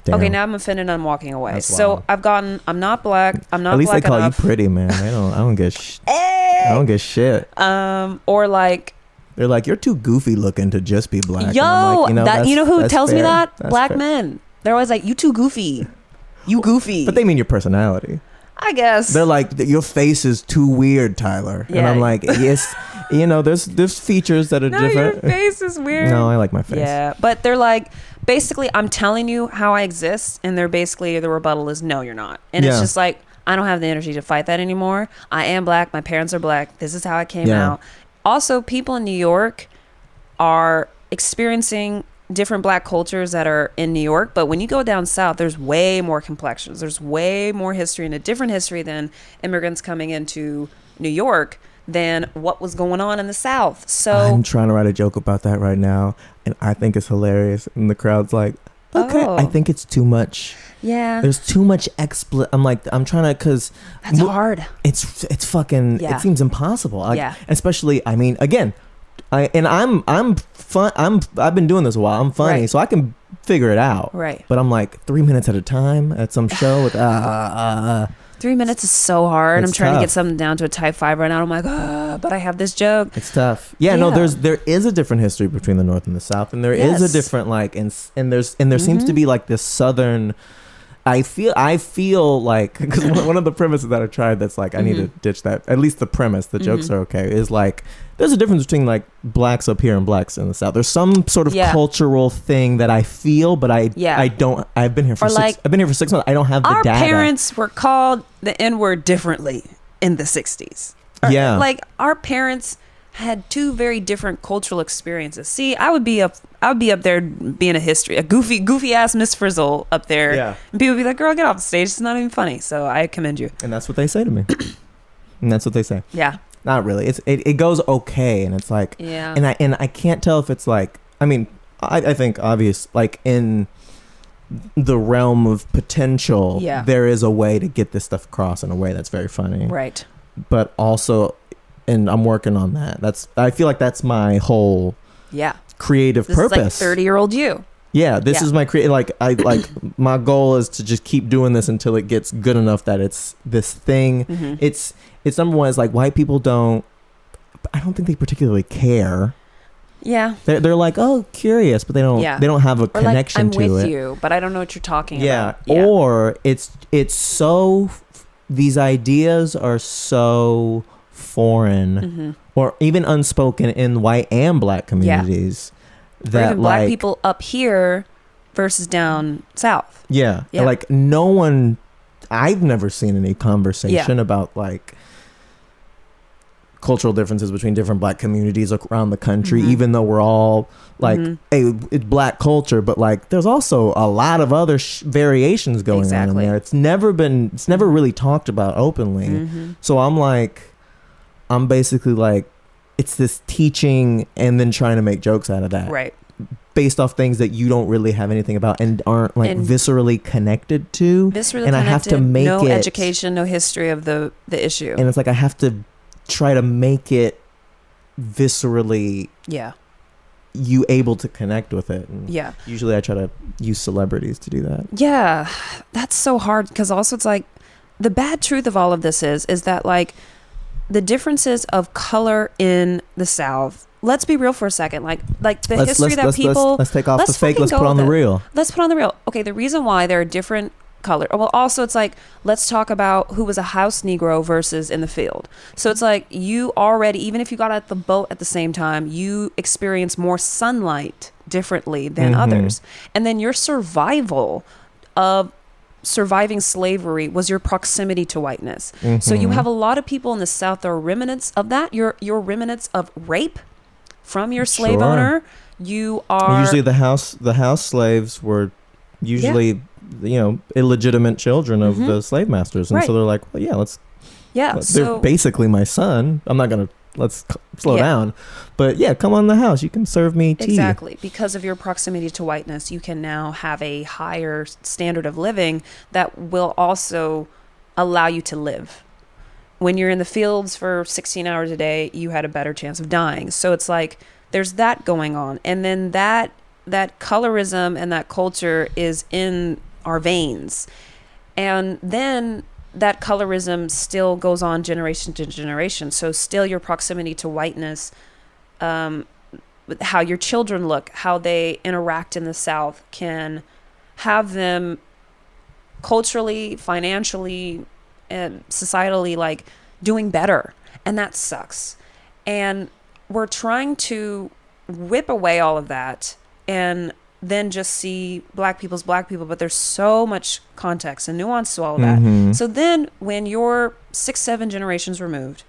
damn. Okay, now I'm offended and I'm walking away. That's so wild. I'm not black. I'm not. At least black they call enough. You pretty, man. I don't get I don't get shit. Or like they're like, you're too goofy looking to just be black. Yo, like, that you know who tells fair. me that? That's black fair. men. They're always like, you too goofy. You goofy. But they mean your personality. I guess. They're like, your face is too weird, Tyler. Yeah. And I'm like, yes, there's features that are different. Your face is weird. No, I like my face. Yeah, but they're like, basically, I'm telling you how I exist, and they're basically, the rebuttal is, no, you're not. And it's just like, I don't have the energy to fight that anymore. I am black. My parents are black. This is how I came out. Also, people in New York are experiencing different black cultures that are in New York, but when you go down south, there's way more complexions. There's way more history and a different history than immigrants coming into New York than what was going on in the South. So I'm trying to write a joke about that right now, and I think it's hilarious. And the crowd's like, okay, I think it's too much. Yeah, there's too much I'm like, I'm trying to, because that's hard. It's fucking. Yeah. It seems impossible. Like, especially. I mean, again, I'm fun. I've been doing this a while. I'm funny, so I can figure it out. Right. But I'm like 3 minutes at a time at some show with 3 minutes is so hard. I'm trying tough. to get something down to a type 5 right now. I'm like, but I have this joke. It's tough. Yeah, no, there is a different history between the North and the South, and there is a different and there seems to be like this Southern. I feel like, because one of the premises that I tried that's like, I need to ditch that. At least the premise, the jokes are okay, is like, there's a difference between like blacks up here and blacks in the South. There's some sort of cultural thing that I feel, but I don't. I've been here for I've been here for 6 months. I don't have the data. Our parents were called the N-word differently in the 60s. Yeah. Like, our parents had two very different cultural experiences. See, I would be up there being a goofy ass Miss Frizzle up there. Yeah. And people would be like, girl, get off the stage. It's not even funny. So I commend you. And that's what they say to me. And that's what they say. Yeah. Not really. It goes okay, and it's like, yeah. And I can't tell if it's like, I mean, I think obvious, like in the realm of potential, there is a way to get this stuff across in a way that's very funny. Right. But also, and I'm working on that. I feel like that's my whole creative purpose. Is like 30-year-old you. Yeah, this is my my goal is to just keep doing this until it gets good enough that it's this thing. Mm-hmm. It's number one is like, white people I don't think they particularly care. Yeah. They're like, oh, curious, but they don't have a connection to it. I'm with you, but I don't know what you're talking about. Yeah. Or it's so, these ideas are so foreign or even unspoken in white and black communities that, or even black people up here versus down south. Yeah. Like, no one, I've never seen any conversation about like cultural differences between different black communities around the country, even though we're all like, hey, it's black culture, but like there's also a lot of other variations going on in there. It's never really talked about openly. So I'm basically like, it's this teaching and then trying to make jokes out of that. Right. Based off things that you don't really have anything about and aren't like viscerally connected to. I have to make no education, no history of the issue. And it's like, I have to try to make it viscerally you able to connect with it. And usually I try to use celebrities to do that. Yeah. That's so hard, because also it's like, the bad truth of all of this is that like the differences of color in the South, let's be real for a second. Like the history that people... Let's take off the fake. Let's put on the real. Let's put on the real. Okay, the reason why there are different color... Well, also it's like, let's talk about who was a house Negro versus in the field. So it's like, you already, even if you got at the boat at the same time, you experience more sunlight differently than others. And then your survival of surviving slavery was your proximity to whiteness. So you have a lot of people in the South that are remnants of that. You're remnants of rape from your slave owner. You are usually the house slaves were usually illegitimate children of the slave masters, and so they're like, well, they're basically my son. I'm not gonna let's slow down, but come on the house, you can serve me tea. Exactly. Because of your proximity to whiteness, you can now have a higher standard of living that will also allow you to live. When you're in the fields for 16 hours a day, you had a better chance of dying. So it's like, there's that going on. And then that colorism and that culture is in our veins. And then that colorism still goes on generation to generation. So still your proximity to whiteness, how your children look, how they interact in the South can have them culturally, financially, societally like doing better, and that sucks. And we're trying to whip away all of that and then just see black people's black people, but there's so much context and nuance to all of that. So then when you're 6-7 generations removed,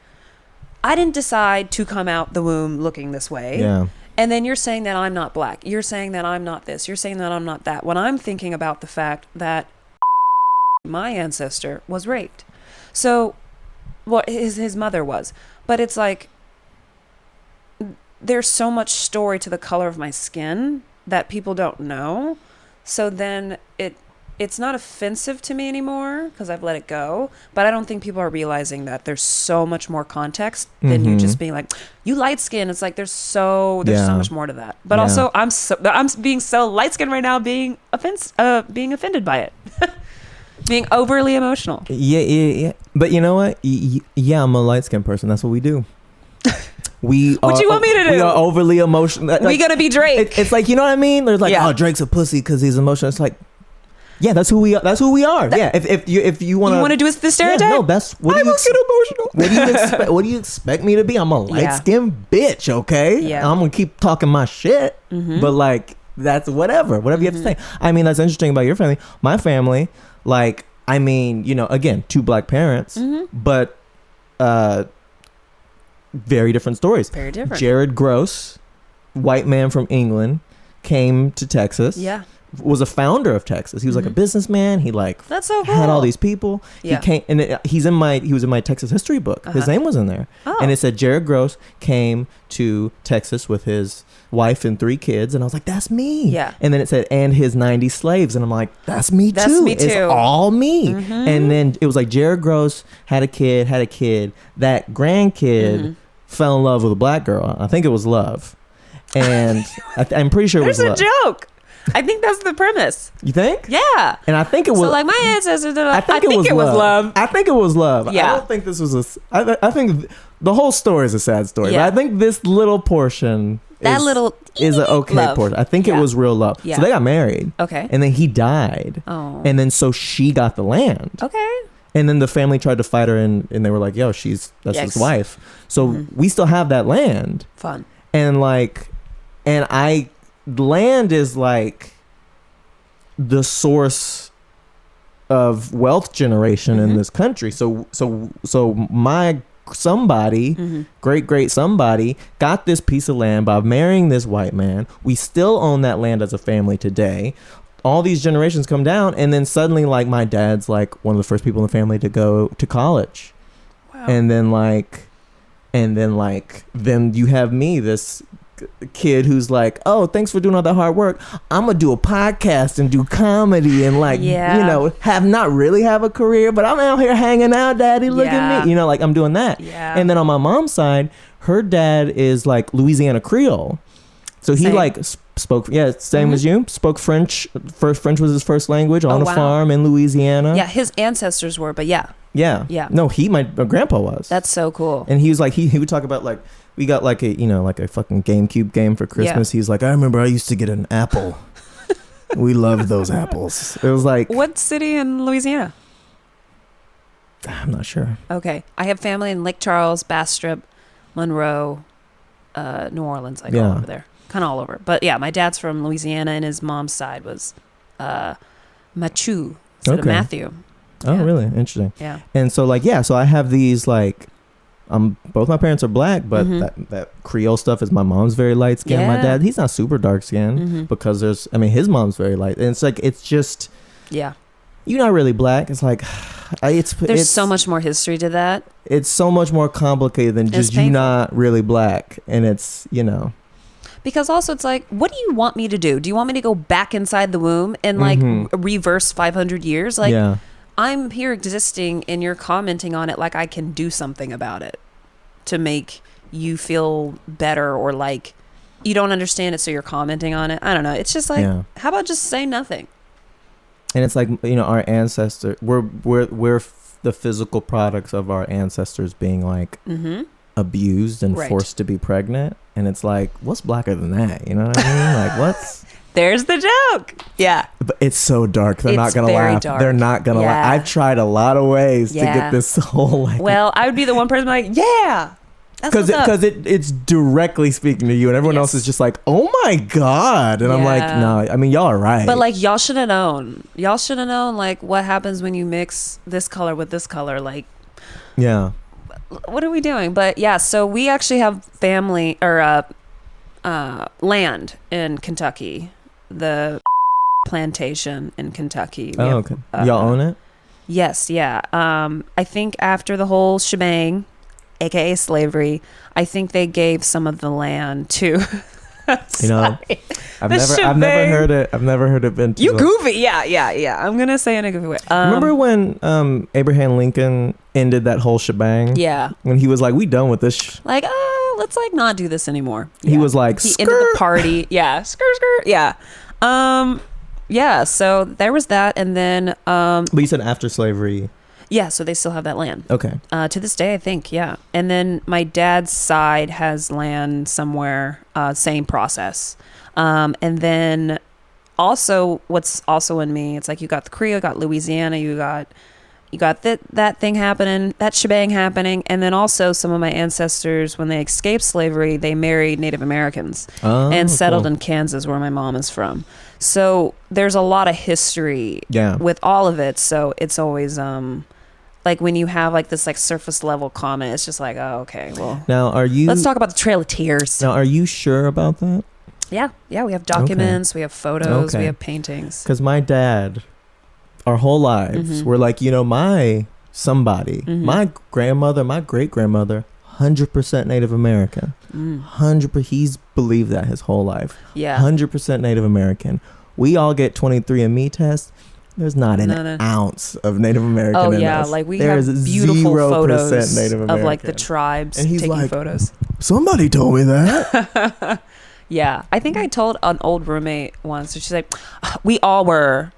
I didn't decide to come out the womb looking this way. Yeah. And then you're saying that I'm not black. You're saying that I'm not this. You're saying that I'm not that. When I'm thinking about the fact that my ancestor was raped. So, well, his mother was. But it's like, there's so much story to the color of my skin that people don't know. So then it's not offensive to me anymore because I've let it go. But I don't think people are realizing that there's so much more context than you just being like, you light skin. It's like there's so much more to that. But also I'm being so light skinned right now, being offended by it. Being overly emotional. Yeah. But you know what? Yeah, I'm a light skinned person. That's what we do. What you want me to do? We are overly emotional. Like, we gonna be Drake. It's like, you know what I mean? There's like, oh, Drake's a pussy because he's emotional. It's like, yeah, that's who we are. That's who we are. Yeah. If you want to do the stereotype. Yeah, no, that's what I will get emotional. What do you expect? What do you expect me to be? I'm a light skinned bitch. Okay. Yeah. I'm gonna keep talking my shit. But like, that's whatever you have to say. I mean, that's interesting about your family. My family, like, I mean, you know, again, 2 black parents, but very different stories. Very different. Jared Groce, white man from England, came to Texas. Yeah. Was a founder of Texas. He was like a businessman. He like that's so cool. Had all these people. Yeah. He came, and he was in my Texas history book. His name was in there, and it said Jared Groce came to Texas with his wife and 3 kids, and I was like, that's me. Yeah. And then it said, and his 90 slaves, and I'm like, that's me too. That's me too. It's all me. And then it was like Jared Groce had a kid. That grandkid fell in love with a black girl. I think it was love, and I'm pretty sure it was love. There's a joke. I think that's the premise. You think? Yeah. And I think it was... So like my ancestors... I think it was love. I think it was love. Yeah. I don't think this was I think the whole story is a sad story. Yeah. But I think this little portion... is an okay love. portion. I think it was real love. Yeah. So they got married. Okay. And then he died. Oh. And then so she got the land. Okay. And then the family tried to fight her and they were like, yo, that's his wife. So we still have that land. Fun. And land is like the source of wealth generation in this country. So my somebody, great somebody, got this piece of land by marrying this white man. We still own that land as a family today. All these generations come down, and then suddenly, like, my dad's like one of the first people in the family to go to college. Wow. And then you have me, this kid who's like, oh, thanks for doing all that hard work. I'm gonna do a podcast and do comedy and not really have a career, but I'm out here hanging out, daddy, look at me, like I'm doing that. And then on my mom's side, her dad is like Louisiana Creole, so he spoke same as you, spoke French. French was his first language on a farm in Louisiana. His ancestors were, but yeah. No, my grandpa was. That's so cool. And he was like, he would talk about like, we got like a fucking GameCube game for Christmas. He's like, I remember I used to get an apple. We loved those apples. It was like, what city in Louisiana? I'm not sure. Okay, I have family in Lake Charles, Bass Strip, Monroe, New Orleans, all over there, kind of all over. But yeah, my dad's from Louisiana, and his mom's side was Machu instead of Matthew. Oh, really? Interesting. Yeah. And so so I have these like, both my parents are black, but that Creole stuff is my mom's very light skinned. Yeah. My dad, he's not super dark skinned because his mom's very light. And it's like, it's just, you're not really black. It's like, there's so much more history to that. It's so much more complicated than just you not really black. And it's, because also it's like, what do you want me to do? Do you want me to go back inside the womb and like reverse 500 years? Like, I'm here existing and you're commenting on it like I can do something about it to make you feel better, or like you don't understand it so you're commenting on it. I don't know. It's just like, how about just say nothing? And it's like, our ancestors, we're the physical products of our ancestors being like abused and forced to be pregnant. And it's like, what's blacker than that? You know what I mean? Like, what's... There's the joke. Yeah. But it's so dark. They're not going to laugh. Dark. They're not going to laugh. I've tried a lot of ways to get this whole like. Well, I would be the one person like, yeah. Because it's directly speaking to you, and everyone else is just like, oh my God. And I'm like, no, I mean, y'all are right. But like, y'all should have known. Y'all should have known like what happens when you mix this color with this color. Like, yeah. What are we doing? But yeah, so we actually have family or land in Kentucky. The plantation in Kentucky. Oh, okay. Y'all own it? Yes, yeah. I think after the whole shebang, aka slavery, I think they gave some of the land to. You know, I've never heard it. I've never heard it been. You goofy, yeah. I'm gonna say in a goofy way. Remember when Abraham Lincoln ended that whole shebang? Yeah. When he was like, "We done with this." Let's like not do this anymore. He was like, he ended the party. Yeah, skirt. Yeah. Yeah. So there was that, and then. But you said after slavery. Yeah, so they still have that land. Okay. To this day, I think, yeah. And then my dad's side has land somewhere, same process. And then also, what's also in me, it's like you got the Creole, you got Louisiana, you got that thing happening, that shebang happening. And then also some of my ancestors, when they escaped slavery, they married Native Americans and settled in Kansas, where my mom is from. So there's a lot of history with all of it. So it's always... like when you have like this like surface level comment, it's just like, oh, okay, well. Now, let's talk about the Trail of Tears. Now, are you sure about that? Yeah. We have documents, we have photos, we have paintings. Because my dad, our whole lives, were like, my somebody, my grandmother, my great grandmother, 100% Native American. 100%. He's believed that his whole life. Yeah. 100% Native American. We all get 23andMe tests. There's not an ounce of Native American in us. Like we have beautiful photos Native American. Of like the tribes and he's taking like, photos. Somebody told me that. Yeah. I think I told an old roommate once, she's like, we all were.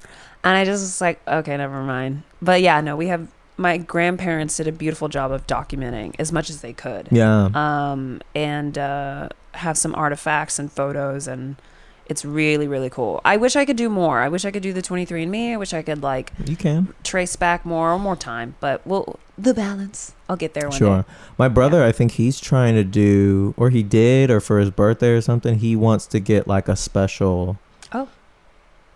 And I just was like, okay, never mind. But yeah, no, my grandparents did a beautiful job of documenting as much as they could. Yeah. And have some artifacts and photos, and it's really, really cool. I wish I could do more. I wish I could do the 23andMe. I wish I could you can trace back more time. But the balance. I'll get there one day. Sure. My brother, I think he's trying to do, or he did, or for his birthday or something, he wants to get like a special. Oh.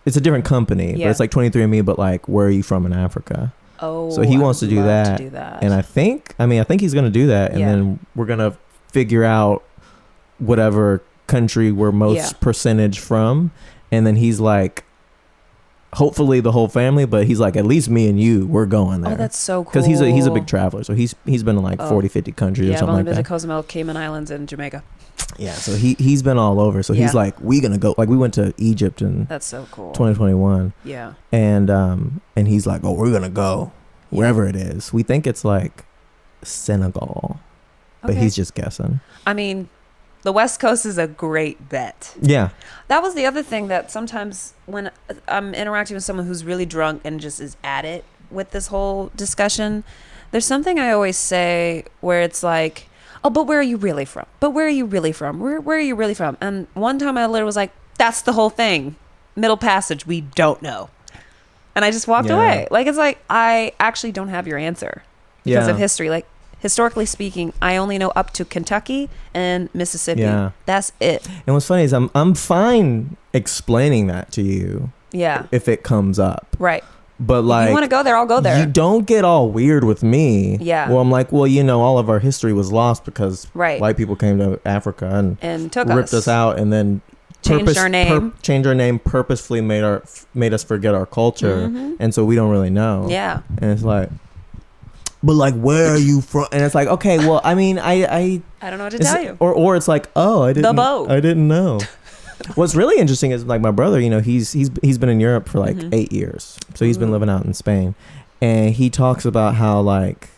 It's a different company, but it's like 23andMe, but like, where are you from in Africa? Oh. So he wants to do that. And I think he's going to do that. And then we're going to figure out whatever country we're most percentage from, and then he's like, hopefully the whole family, but he's like, at least me and you, we're going there. Oh, that's so cool. Because he's a big traveler, so he's been in like 40-50 countries or something like that. I've only been to Cozumel, Cayman Islands, and Jamaica. Yeah, so he's been all over. So he's like, we gonna go. Like we went to Egypt in that's so cool 2021. Yeah, and he's like, oh, we're gonna go wherever it is. We think it's like Senegal, but he's just guessing. I mean, the West Coast is a great bet. Yeah. That was the other thing that sometimes when I'm interacting with someone who's really drunk and just is at it with this whole discussion, there's something I always say where it's like, oh, but where are you really from? But where are you really from? Where are you really from? And one time I literally was like, that's the whole thing. Middle passage, we don't know. And I just walked away. Like, it's like, I actually don't have your answer because of history. Like, historically speaking, I only know up to Kentucky and Mississippi. Yeah. That's it. And what's funny is I'm fine explaining that to you. Yeah. If it comes up. Right. But like, if you want to go there, I'll go there. You don't get all weird with me. Yeah. Well, I'm like, well, all of our history was lost because white people came to Africa and took ripped us out, and then changed our name. Purposefully made us forget our culture, and so we don't really know. Yeah. And it's like, but like, where are you from? And it's like, okay, well, I mean, I don't know what to tell you. Or it's like, oh, I didn't know. What's really interesting is like my brother, he's been in Europe for like 8 years. So he's been living out in Spain, and he talks about how like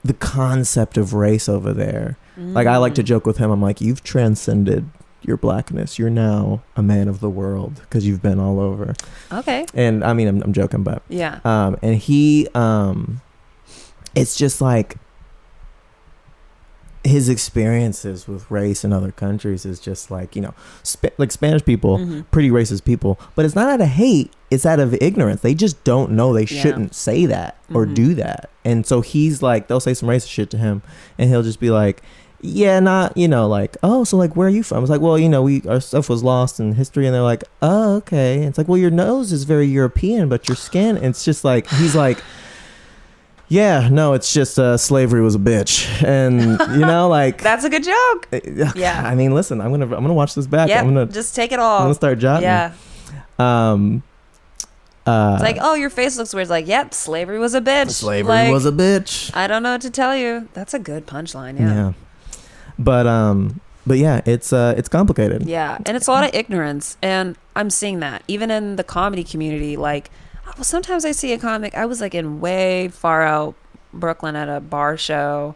the concept of race over there. Like I like to joke with him. I'm like, you've transcended your blackness. You're now a man of the world because you've been all over. Okay. And I mean, I'm joking, but yeah. And he, it's just like, his experiences with race in other countries is just like, you know, like Spanish people, pretty racist people, but it's not out of hate, it's out of ignorance. They just don't know they shouldn't say that or do that. And so he's like, they'll say some racist shit to him and he'll just be like, yeah, not, you know, like, oh, so like, where are you from? It's like, well, you know, our stuff was lost in history. And they're like, oh, okay. And it's like, well, your nose is very European, but your skin, and it's just like, he's like, yeah, no, it's just slavery was a bitch. And, you know, like, that's a good joke. Yeah. I mean, listen, I'm going to watch this back. Yeah. I'm going to just take it all. I'm going to start jotting. Yeah. It's like, oh, your face looks weird. It's like, yep, slavery was a bitch. Slavery was a bitch. I don't know what to tell you. That's a good punchline. Yeah. But yeah, it's complicated. Yeah, and it's a lot of ignorance, and I'm seeing that even in the comedy community. Like, sometimes I see a comic. I was like in way far out Brooklyn at a bar show,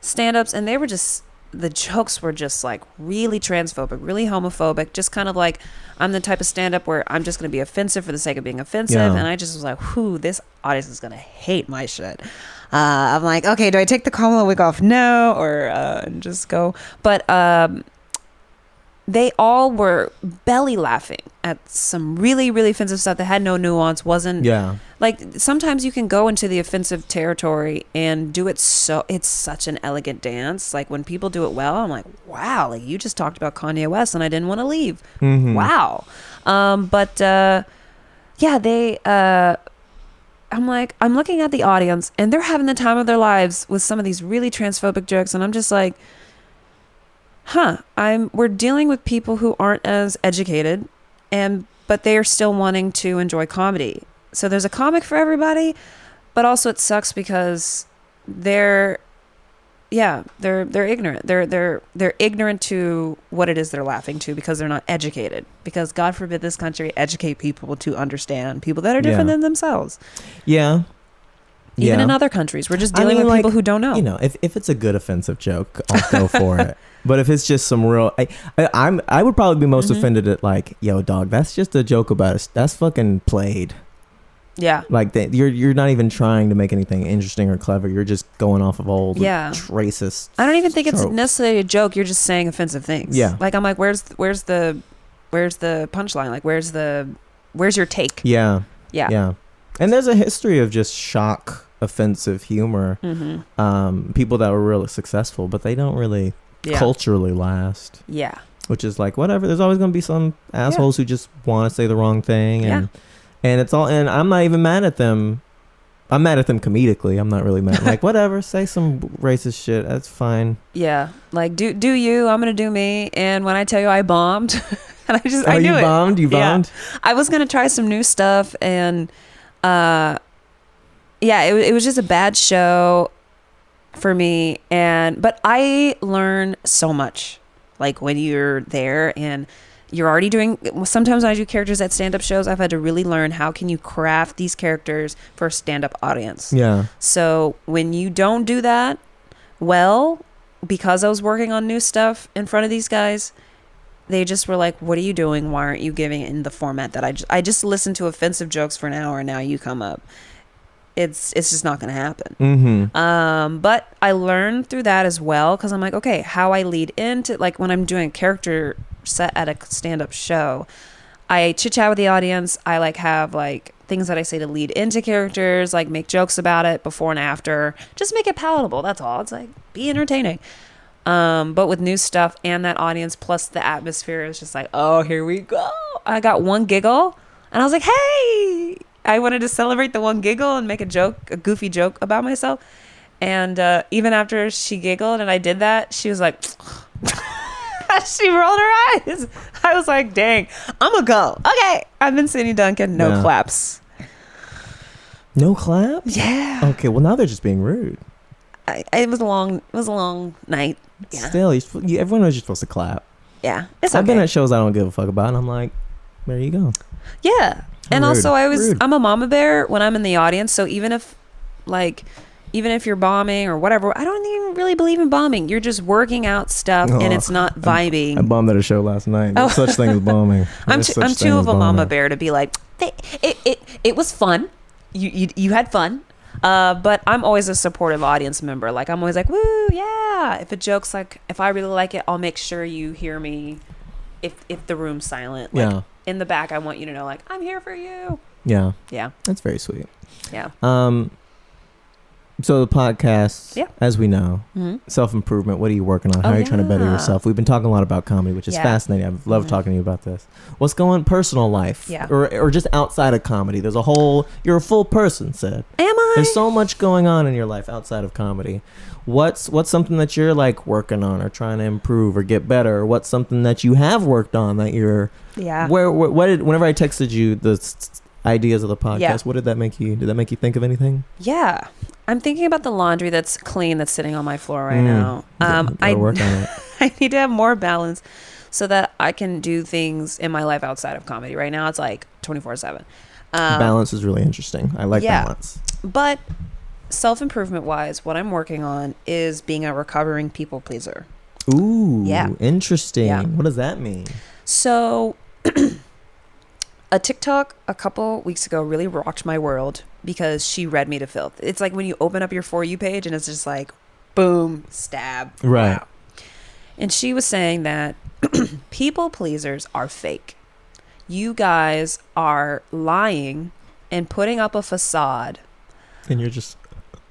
stand-ups, and they were just, the jokes were just like really transphobic, really homophobic, just kind of like, I'm the type of stand-up where I'm just going to be offensive for the sake of being offensive. And I just was like, whew, this audience is going to hate my shit. I'm like, okay, do I take the Kamala wig off? No, or just go. But they all were belly laughing at some really, really offensive stuff that had no nuance, wasn't... Yeah. Like, sometimes you can go into the offensive territory and do it so... It's such an elegant dance. Like, when people do it well, I'm like, wow, like, you just talked about Kanye West and I didn't want to leave. Wow. Yeah, they... I'm like, I'm looking at the audience and they're having the time of their lives with some of these really transphobic jokes. And I'm just like, we're dealing with people who aren't as educated, but they are still wanting to enjoy comedy. So there's a comic for everybody, but also it sucks because they're ignorant. They're ignorant to what it is they're laughing to because they're not educated. Because God forbid this country educate people to understand people that are different than themselves. Yeah. Even in other countries, we're just dealing with people who don't know. You know, if it's a good offensive joke, I'll go for it. But if it's just some real, I would probably be most offended at like, yo, dog, that's just a joke about us. That's fucking played. Yeah. Like you're not even trying to make anything interesting or clever. You're just going off of old racist. I don't even think tropes. it's necessarily a joke. You're just saying offensive things. Yeah. Like, I'm like, where's the punchline? Like, where's your take? Yeah. Yeah. Yeah. And there's a history of just shock, offensive humor. People that were really successful, but they don't really culturally last. Yeah. Which is like, whatever. There's always going to be some assholes who just want to say the wrong thing. And it's all, and I'm not even mad at them. I'm mad at them comedically. I'm not really mad. Like, whatever, say some racist shit. That's fine. Yeah. Like, do you, I'm going to do me. And when I tell you I bombed, and I knew it. You bombed? You bombed? Yeah. I was going to try some new stuff. And, it was just a bad show for me. But I learn so much, like, when you're there and you're already doing, sometimes when I do characters at stand-up shows, I've had to really learn how can you craft these characters for a stand-up audience. Yeah. So when you don't do that well, because I was working on new stuff in front of these guys, they just were like, what are you doing? Why aren't you giving it in the format that I just listened to offensive jokes for an hour and now you come up? It's just not going to happen. But I learned through that as well, because I'm like, okay, how I lead into, like, when I'm doing a character set at a stand-up show, I chit chat with the audience. I like have like things that I say to lead into characters, like make jokes about it before and after, just make it palatable. That's all. It's like, be entertaining. But with new stuff and that audience plus the atmosphere, is just like, oh, here we go. I got one giggle and I was like, hey, I wanted to celebrate the one giggle and make a goofy joke about myself. And even after she giggled and I did that, she was like, she rolled her eyes. I was like, dang, I'm gonna go. Okay. I've been sitting Duncan. No claps. No claps? Yeah. Okay, well now they're just being rude. It was a long night. Yeah. Still, everyone knows you're supposed to clap. Yeah. It's okay. I've been at shows I don't give a fuck about and I'm like, there you go. Yeah. And rude. Also I'm a mama bear when I'm in the audience. So even if you're bombing or whatever, I don't even really believe in bombing. You're just working out stuff and it's not vibing. I bombed at a show last night. There's such thing as bombing. I'm too of a mama bear to be like, it was fun. You had fun. But I'm always a supportive audience member. Like, I'm always like, woo, yeah. If a joke's like, if I really like it, I'll make sure you hear me if the room's silent. Like, in the back, I want you to know, like, I'm here for you. Yeah. Yeah. That's very sweet. Yeah. So the podcast, as we know, self-improvement, what are you working on? How are you trying to better yourself? We've been talking a lot about comedy, which is fascinating. I love talking to you about this. What's going on personal life? Yeah. Or just outside of comedy? There's you're a full person, Sid. Am I? There's so much going on in your life outside of comedy. What's something that you're like working on or trying to improve or get better? Or what's something that you have worked on that you're... Yeah. Whenever I texted you the ideas of the podcast, what did that make you think of anything? Yeah. I'm thinking about the laundry that's clean that's sitting on my floor right now. I work on it. I need to have more balance so that I can do things in my life outside of comedy. Right now it's like 24/7. Balance is really interesting. I like balance. But self-improvement wise, what I'm working on is being a recovering people pleaser. Ooh, interesting. Yeah. What does that mean? So a TikTok a couple weeks ago really rocked my world because she read me to filth. It's like when you open up your For You page and it's just like, boom, stab. Right. Wow. And she was saying that people pleasers are fake. You guys are lying and putting up a facade. And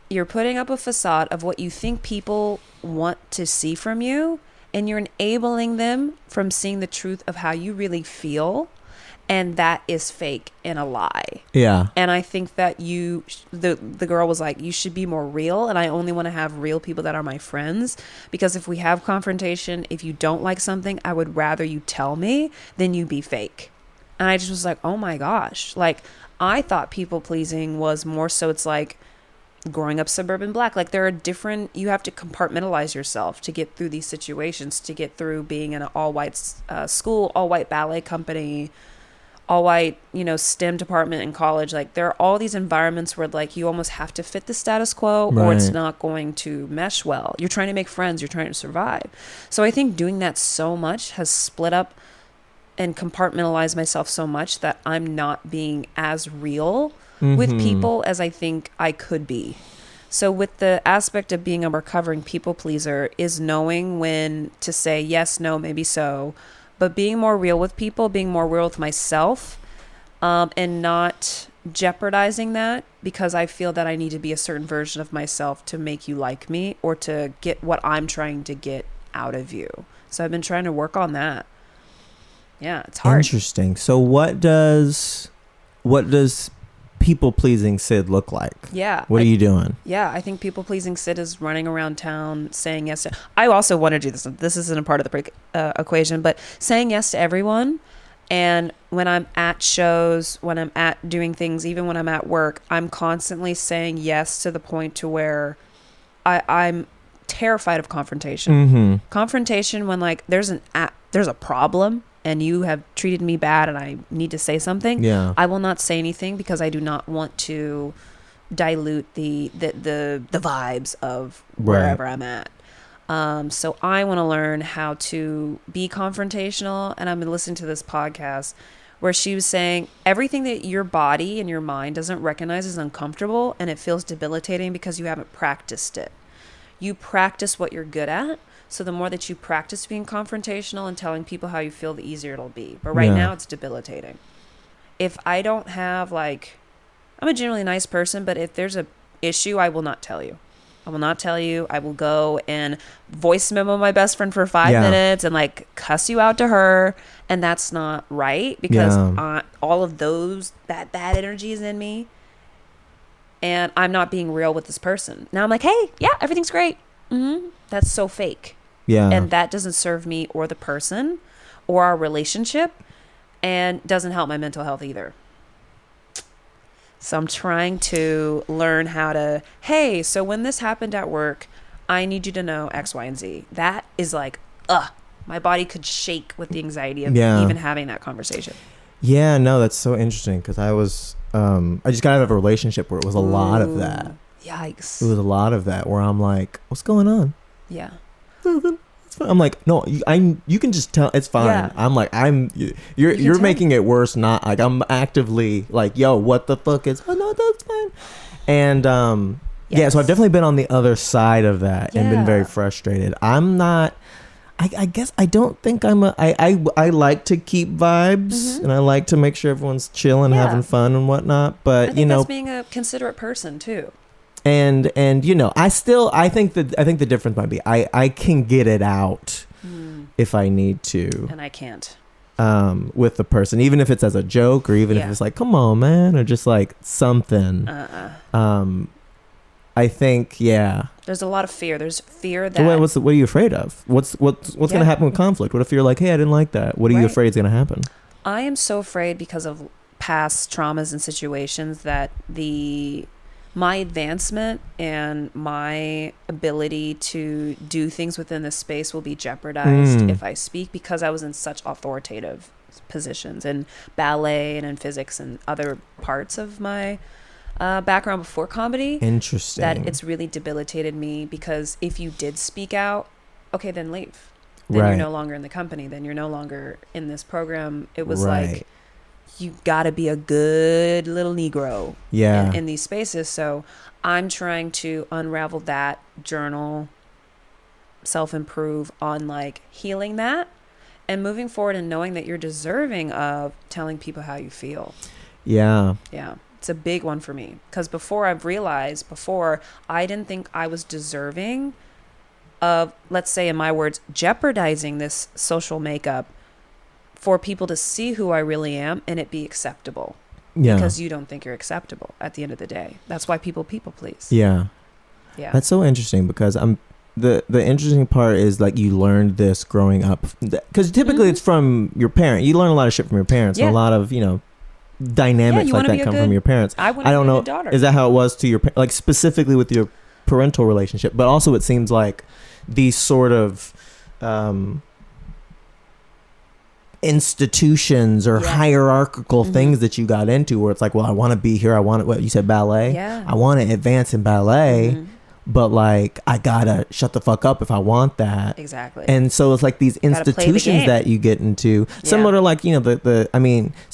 you're putting up a facade of what you think people want to see from you, and you're enabling them from seeing the truth of how you really feel. And that is fake and a lie. Yeah. And I think that the girl was like, you should be more real. And I only want to have real people that are my friends. Because if we have confrontation, if you don't like something, I would rather you tell me than you be fake. And I just was like, oh my gosh. Like, I thought people pleasing was more so it's like growing up suburban black. Like, there are you have to compartmentalize yourself to get through these situations, to get through being in an all-white school, all-white ballet company, all white, STEM department in college. Like, there are all these environments where like you almost have to fit the status quo or it's not going to mesh well. You're trying to make friends, you're trying to survive. So I think doing that so much has split up and compartmentalized myself so much that I'm not being as real with people as I think I could be. So with the aspect of being a recovering people pleaser is knowing when to say yes, no, maybe so, but being more real with people, being more real with myself, and not jeopardizing that because I feel that I need to be a certain version of myself to make you like me or to get what I'm trying to get out of you. So I've been trying to work on that. Yeah, it's hard. Interesting. So what does people-pleasing Sid look like? Yeah. What are you doing? Yeah, I think people-pleasing Sid is running around town saying yes to... I also want to do this. This isn't a part of the equation, but saying yes to everyone. And when I'm at shows, when I'm at doing things, even when I'm at work, I'm constantly saying yes to the point to where I'm terrified of confrontation. Confrontation when like there's a problem and you have treated me bad and I need to say something, I will not say anything because I do not want to dilute the vibes of wherever I'm at. So I want to learn how to be confrontational. And I've been listening to this podcast where she was saying everything that your body and your mind doesn't recognize is uncomfortable and it feels debilitating because you haven't practiced it. You practice what you're good at. So the more that you practice being confrontational and telling people how you feel, the easier it'll be. But right now it's debilitating. If I don't have I'm a generally nice person, but if there's a issue, I will not tell you. I will not tell you. I will go and voice memo my best friend for 5 minutes and cuss you out to her. And that's not right because all of that bad energy is in me. And I'm not being real with this person. Now I'm like, hey, yeah, everything's great. That's so fake. Yeah. And that doesn't serve me or the person or our relationship and doesn't help my mental health either. So I'm trying to learn how to, hey, so when this happened at work, I need you to know X, Y, and Z. That is my body could shake with the anxiety of even having that conversation. Yeah, no, that's so interesting because I just got out of a relationship where it was a lot of that. Yikes. It was a lot of that where I'm like, what's going on? Yeah. It's fine. I'm like, no, you can just tell it's fine. Yeah. I'm like, you're making it worse. Not like I'm actively like, yo, what the fuck is, oh no, that's fine. And yeah, so I've definitely been on the other side of that and been very frustrated. I'm not. I guess I don't think I'm I like to keep vibes and I like to make sure everyone's chilling, having fun and whatnot. But I think that's being a considerate person too. And I think the difference might be I can get it out if I need to, and I can't. With the person, even if it's as a joke or even if it's like, come on, man, or just like something. I think, there's a lot of fear. There's fear that. What are you afraid of? What's going to happen with conflict? What if you're like, hey, I didn't like that? What are you afraid is going to happen? I am so afraid because of past traumas and situations that my advancement and my ability to do things within this space will be jeopardized if I speak, because I was in such authoritative positions in ballet and in physics and other parts of my background before comedy. Interesting. That it's really debilitated me, because if you did speak out, okay, then leave. Then you're no longer in the company. Then you're no longer in this program. It was like, you got to be a good little Negro in these spaces. So I'm trying to unravel that, journal, self-improve on like healing that and moving forward and knowing that you're deserving of telling people how you feel. Yeah. It's a big one for me, because before I didn't think I was deserving of, let's say in my words, jeopardizing this social makeup for people to see who I really am and it be acceptable. Because you don't think you're acceptable at the end of the day. That's why people please. Yeah. That's so interesting, because the interesting part is like you learned this growing up, because typically it's from your parent. You learn a lot of shit from your parents. And a lot of dynamics like that come from your parents. I don't know. Is that how it was to your like specifically with your parental relationship? But also it seems like these sort of institutions or hierarchical things that you got into, where it's like, well, I want to be here. I want what you said, ballet. I want to advance in ballet. But like, I gotta shut the fuck up if I want that. Exactly. And so it's like these institutions that you get into, similar to like, similar to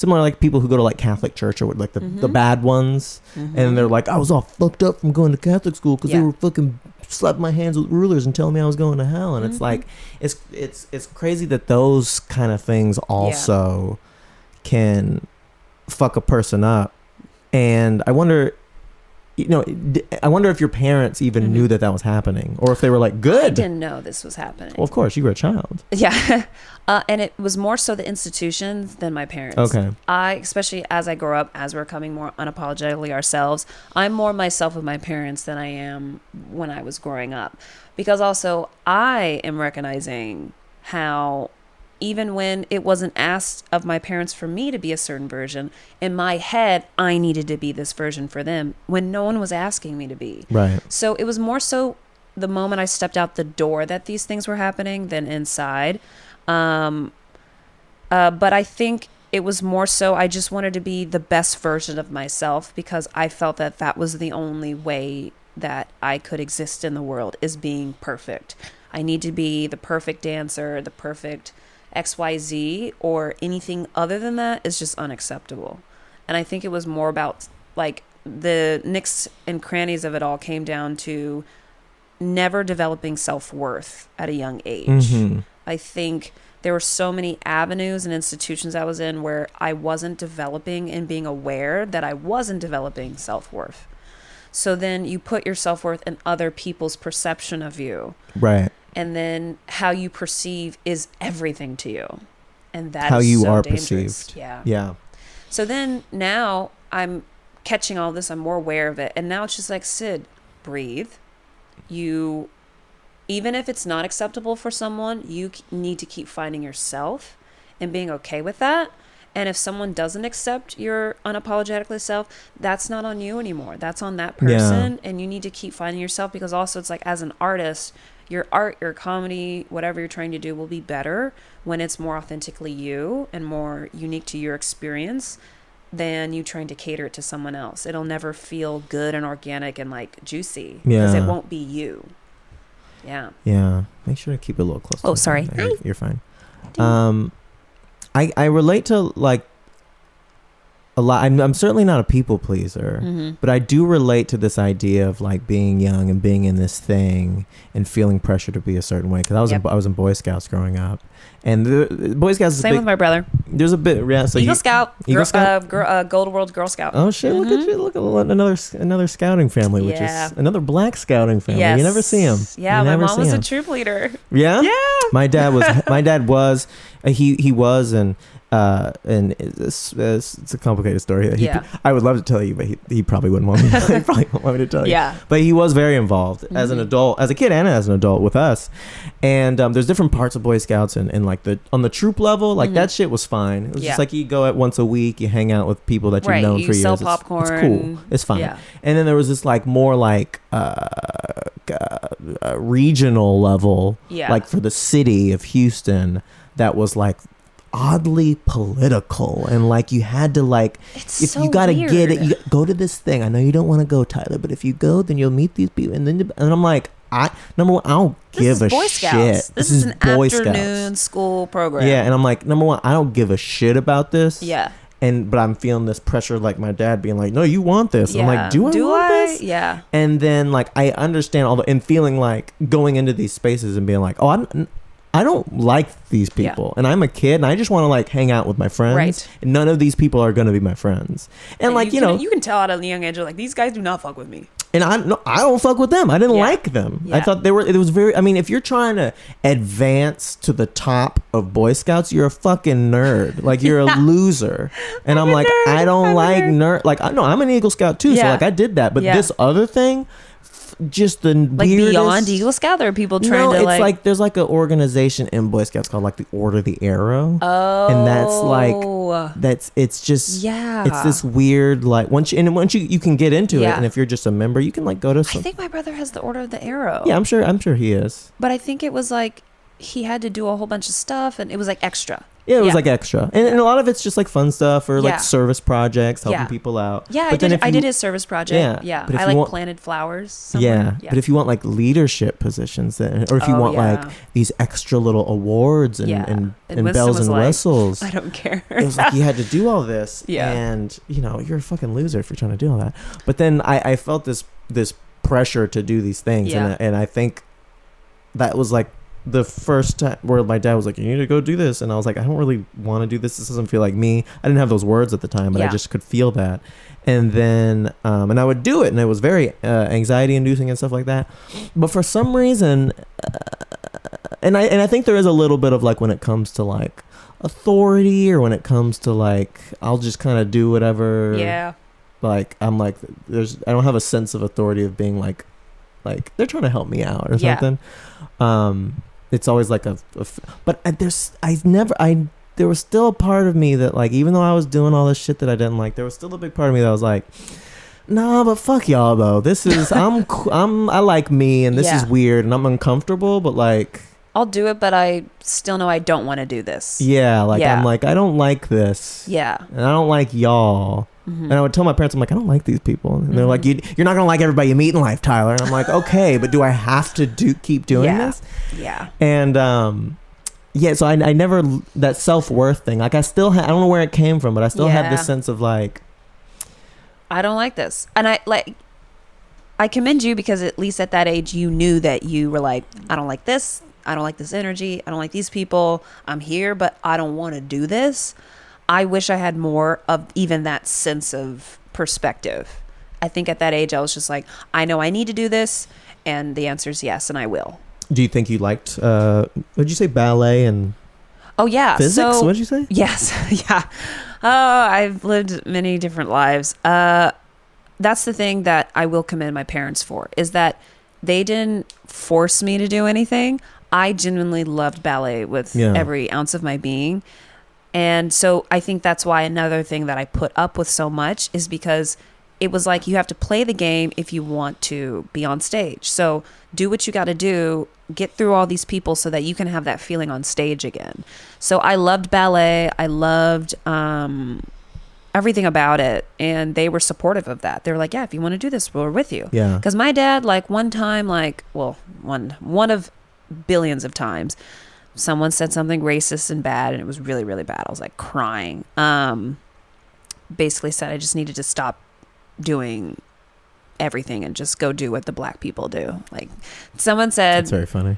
like people who go to like Catholic church or like the bad ones. And they're like, I was all fucked up from going to Catholic school because they were fucking slapping my hands with rulers and telling me I was going to hell. And it's like, it's crazy that those kind of things also can fuck a person up. And I wonder if your parents even knew that was happening, or if they were like, good. I didn't know this was happening. Well, of course, you were a child. Yeah. And it was more so the institutions than my parents. Okay. Especially as I grow up, as we're becoming more unapologetically ourselves, I'm more myself with my parents than I am when I was growing up. Because also, I am recognizing how even when it wasn't asked of my parents for me to be a certain version, in my head, I needed to be this version for them when no one was asking me to be. Right. So it was more so the moment I stepped out the door that these things were happening than inside. But I think it was more so I just wanted to be the best version of myself, because I felt that that was the only way that I could exist in the world, is being perfect. I need to be the perfect dancer, the perfect XYZ, or anything other than that is just unacceptable. And I think it was more about like the nicks and crannies of it all came down to never developing self-worth at a young age. I think there were so many avenues and institutions I was in where I wasn't developing and being aware that I wasn't developing self-worth. So then you put your self-worth in other people's perception of you. Right. And then how you perceive is everything to you. And that how is you so are dangerous. Perceived. Yeah. So then now I'm catching all this. I'm more aware of it. And now it's just like, Sid, breathe. You, even if it's not acceptable for someone, you need to keep finding yourself and being okay with that. And if someone doesn't accept your unapologetically self, that's not on you anymore. That's on that person. And you need to keep finding yourself, because also it's like, as an artist, your art, your comedy, whatever you're trying to do will be better when it's more authentically you and more unique to your experience than you trying to cater it to someone else. It'll never feel good and organic and like juicy, because it won't be you. Yeah. Make sure to keep it a little close. Oh, sorry. You're fine. I relate to like a lot. I'm certainly not a people pleaser, but I do relate to this idea of like being young and being in this thing and feeling pressure to be a certain way. Because I was in Boy Scouts growing up, and the Boy Scouts. Same with my brother. There's a bit. Yeah, so Eagle Scout. Gold World Girl Scout. Oh shit! Look at you! Look at another scouting family, which is another black scouting family. Yes. You never see them. Yeah, my mom was a troop leader. Yeah. Yeah. My dad was. He was and it's a complicated story. I would love to tell you, but he probably wouldn't want me. He probably wouldn't want me to tell you. Yeah. But he was very involved as an adult, as a kid, and as an adult with us. And there's different parts of Boy Scouts, and like on the troop level, like that shit was fine. It was just like you go at once a week, you hang out with people that you've known for years. Sell popcorn. It's cool. It's fine. Yeah. And then there was this like more like regional level, like for the city of Houston, that was like oddly political, and like you had to like, you gotta get it, you go to this thing. I know you don't want to go, Tyler, but if you go, then you'll meet these people, and I'm like, number one, I don't give a shit. This is an afternoon school program. Yeah, and I'm like, number one, I don't give a shit about this. Yeah. But I'm feeling this pressure, like my dad being like, no, you want this. Yeah. I'm like, do I want this? Yeah. And then like I understand and feeling like going into these spaces and being like, oh, I don't like these people, and I'm a kid, and I just want to like hang out with my friends. Right. And none of these people are going to be my friends. And like you can tell at a young age, like these guys do not fuck with me. And I don't fuck with them. I didn't like them. Yeah. I thought it was very. I mean, if you're trying to advance to the top of Boy Scouts, you're a fucking nerd. Like you're a loser. And I'm like, I don't like nerd. Like I'm an Eagle Scout too. So like I did that, but this other thing. Just the like weirdest, beyond Eagle Scout, there are people trying to it's like there's like an organization in Boy Scouts called like the Order of the Arrow. Oh, and that's like it's just it's this weird like once you can get into it, and if you're just a member, you can like go to. I think my brother has the Order of the Arrow. Yeah, I'm sure he is. But I think it was like he had to do a whole bunch of stuff, and it was like extra. Yeah, it was like extra. And a lot of it's just like fun stuff or like service projects, helping people out. Yeah, but I did his service project. Yeah. But I planted flowers somewhere. Yeah. But if you want like leadership positions then, or if you want like these extra little awards and bells and whistles. I don't care. It was like you had to do all this. Yeah. And you're a fucking loser if you're trying to do all that. But then I felt this pressure to do these things. Yeah. And I think that was like the first time where my dad was like, you need to go do this, and I was like, I don't really want to do this doesn't feel like me. I didn't have those words at the time, but I just could feel that. And then and I would do it, and it was very anxiety inducing and stuff like that. But for some reason and I think there is a little bit of like when it comes to like authority, or when it comes to like I'll just kind of do whatever. Like I'm like I don't have a sense of authority of being like they're trying to help me out or something. It's always like but there was still a part of me that like, even though I was doing all this shit that I didn't like, there was still a big part of me that was like, nah, but fuck y'all though. This is I like me, and this is weird, and I'm uncomfortable, but like I'll do it, but I still know I don't want to do this. I'm like, I don't like this. Yeah. And I don't like y'all. Mm-hmm. And I would tell my parents, I'm like, I don't like these people. And they're like, you're not going to like everybody you meet in life, Tyler. And I'm like, okay, but do I have to keep doing this? Yeah. And so I never, that self-worth thing, like I don't know where it came from, but I still have this sense of like, I don't like this. And I commend you, because at least at that age, you knew that you were like, I don't like this. I don't like this energy. I don't like these people. I'm here, but I don't want to do this. I wish I had more of even that sense of perspective. I think at that age, I was just like, I know I need to do this. And the answer is yes, and I will. Do you think you liked, what did you say, ballet and physics? What did you say? Yes. Yeah. Oh, I've lived many different lives. That's the thing that I will commend my parents for, is that they didn't force me to do anything. I genuinely loved ballet with every ounce of my being. And so I think that's why another thing that I put up with so much is because it was like, you have to play the game if you want to be on stage. So do what you got to do, get through all these people so that you can have that feeling on stage again. So I loved ballet. I loved everything about it. And they were supportive of that. They were like, yeah, if you want to do this, we're with you. Yeah. Because my dad, like one time, like, well, one of billions of times, someone said something racist and bad, and it was really, really bad. I was like crying. basically said I just needed to stop doing everything and just go do what the black people do. Like someone said, that's very funny.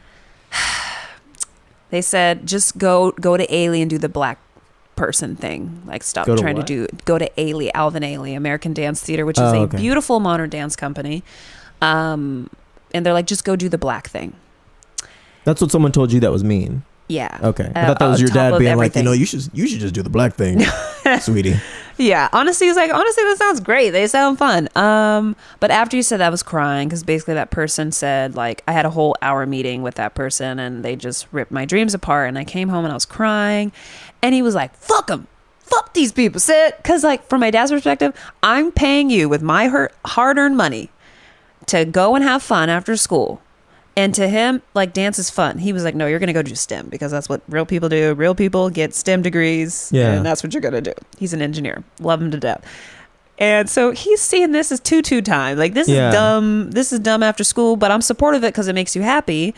They said just go to Ailey and do the black person thing. Like stop trying to go to Ailey, Alvin Ailey, American Dance Theater, which is a beautiful modern dance company. And they're like, just go do the black thing. That's what someone told you that was mean. Yeah. Okay. I thought that was your dad being like, you should just do the black thing, sweetie. Yeah. Honestly, he's like, that sounds great. They sound fun. But after you said that, I was crying because basically that person said, like, I had a whole hour meeting with that person and they just ripped my dreams apart. And I came home and I was crying. And he was like, fuck them. Fuck these people. Because, like, from my dad's perspective, I'm paying you with my hard-earned money to go and have fun after school. And to him, like, dance is fun. He was like, no, you're going to go do STEM because that's what real people do. Real people get STEM degrees. Yeah. And that's what you're going to do. He's an engineer. Love him to death. And so he's seeing this as tutu time. Like, this is dumb. This is dumb after school, but I'm supportive of it because it makes you happy.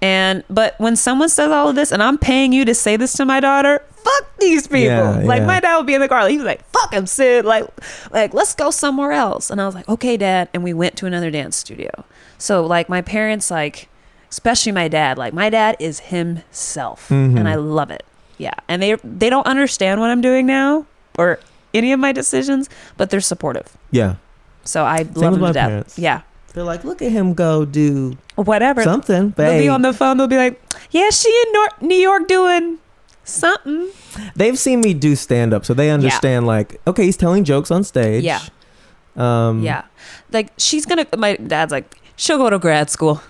But when someone says all of this and I'm paying you to say this to my daughter, fuck these people. Yeah, like, my dad would be in the car. He was like, fuck him, Sid. Like, let's go somewhere else. And I was like, okay, Dad. And we went to another dance studio. So, like, my parents, like, especially my dad is himself. Mm-hmm. And I love it. Yeah. And they don't understand what I'm doing now or any of my decisions, but they're supportive. Yeah. So I love them to death. Parents. Yeah. They're like, look at him go do whatever. Something. They'll be on the phone. They'll be like, yeah, she in New York doing something. They've seen me do stand up, so they understand, like, okay, he's telling jokes on stage. Yeah. Yeah. Like, my dad's like, she'll go to grad school.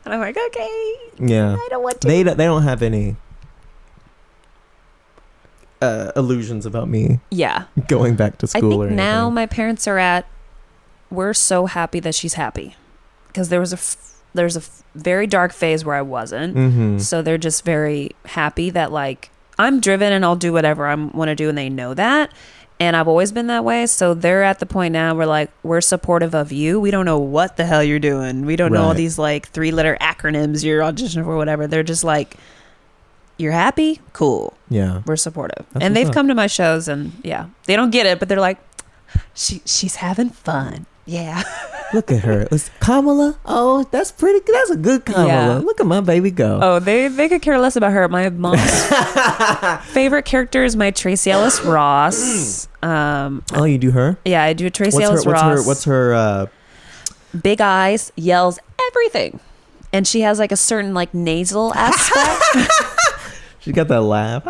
And I'm like, okay. Yeah. I don't want to. They don't have any illusions about me. Yeah. Going back to school or anything. Now my parents are we're so happy that she's happy. Because there's a very dark phase where I wasn't. Mm-hmm. So they're just very happy that, like, I'm driven and I'll do whatever I want to do, and they know that. And I've always been that way. So they're at the point now where, like, we're supportive of you. We don't know what the hell you're doing. We don't know all these, like, 3-letter acronyms you're auditioning for, whatever. They're just like, you're happy? Cool. Yeah. We're supportive. And they've come to my shows and, they don't get it, but they're like, she's having fun. Yeah. Look at her. Kamala? Oh, that's pretty good. That's a good Kamala. Yeah. Look at my baby go. Oh, they could care less about her. My mom's favorite character is my Tracy Ellis Ross. Oh, you do her? Yeah, I do Tracy Ellis Ross. What's her big eyes, yells everything. And she has, like, a certain, like, nasal aspect. She got that laugh.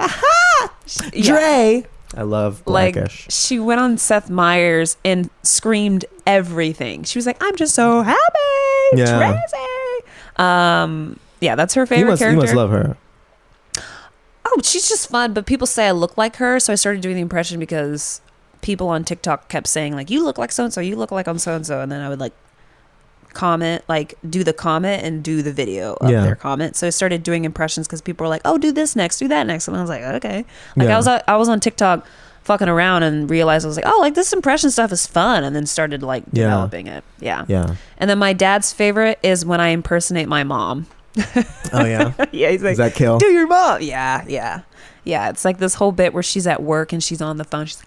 Dre. I love Blackish. Like, she went on Seth Meyers and screamed everything. She was like, I'm just so happy. Yeah. Tracy. Yeah, that's her favorite character. You must love her. Oh, she's just fun. But people say I look like her. So I started doing the impression because people on TikTok kept saying, like, you look like so-and-so. You look like I'm so-and-so. And then I would, like, comment, like, do the comment and do the video of their comment. So I started doing impressions because people were like, oh, do this next, do that next. And I was like, okay. Like, I was on TikTok fucking around and realized I was like, oh, like, this impression stuff is fun, and then started, like, developing it. Yeah. And then my dad's favorite is when I impersonate my mom. Oh yeah. Yeah, he's like, does that kill? Do your mom? Yeah. It's like this whole bit where she's at work and she's on the phone. She's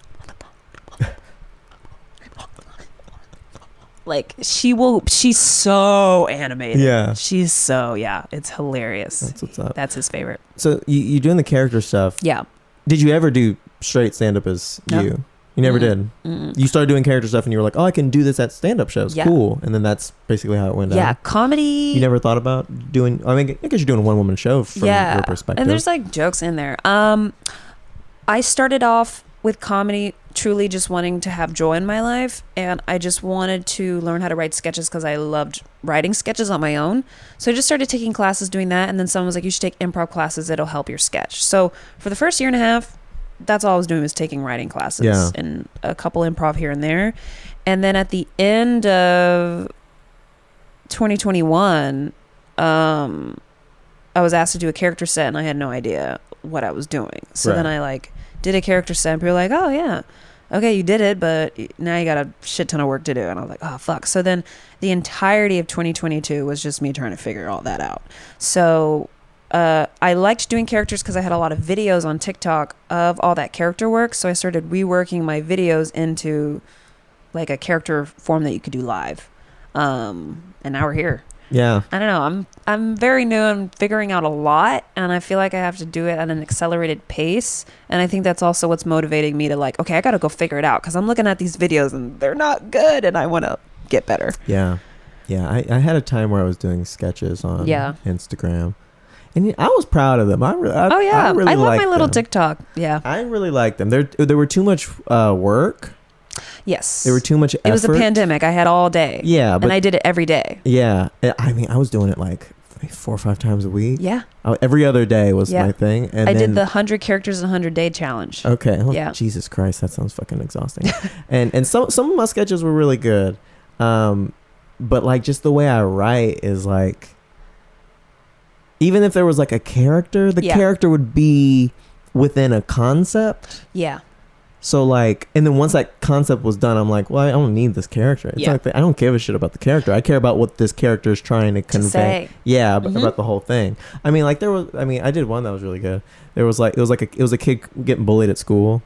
like, she's so animated. Yeah. She's so, it's hilarious. That's what's up. That's his favorite. So you doing the character stuff. Yeah. Did you ever do straight stand-up as you? You never did? Mm-mm. You started doing character stuff and you were like, oh, I can do this at stand-up shows. Yeah. Cool. And then that's basically how it went down. Yeah, comedy. You never thought about doing, I mean, I guess you're doing a one-woman show from your perspective. And there's, like, jokes in there. I started off with comedy truly just wanting to have joy in my life, and I just wanted to learn how to write sketches because I loved writing sketches on my own. So I just started taking classes doing that, and then someone was like, you should take improv classes, it'll help your sketch. So for the first year and a half, that's all I was doing was taking writing classes and a couple improv here and there. And then at the end of 2021, I was asked to do a character set, and I had no idea what I was doing. So then I, like, did a character set, and people were like, oh yeah, okay, you did it, but now you got a shit ton of work to do. And I was like, oh fuck. So then the entirety of 2022 was just me trying to figure all that out. So I liked doing characters because I had a lot of videos on TikTok of all that character work. So I started reworking my videos into like a character form that you could do live. And now we're here. Yeah. I don't know. I'm very new. I'm figuring out a lot, and I feel like I have to do it at an accelerated pace. And I think that's also what's motivating me to like, okay, I got to go figure it out because I'm looking at these videos and they're not good, and I want to get better. Yeah. Yeah. I had a time where I was doing sketches on Instagram, and I was proud of them. I really I love my little TikTok. Yeah. I really liked them. There were too much work. Yes. They were too much effort. It was a pandemic. I had all day. Yeah. And I did it every day. Yeah. I mean, I was doing it like 4 or 5 times a week. Yeah. Every other day was my thing. And I did the 100 characters in 100 day challenge. Okay. Well, yeah. Jesus Christ. That sounds fucking exhausting. and some of my sketches were really good. But like just the way I write is like, even if there was like a character, the character would be within a concept. Yeah. So like, and then once that concept was done, I'm like, well, I don't need this character. It's like I don't give a shit about the character. I care about what this character is trying to convey. Yeah, about the whole thing. I mean, like I did one that was really good. It was a kid getting bullied at school,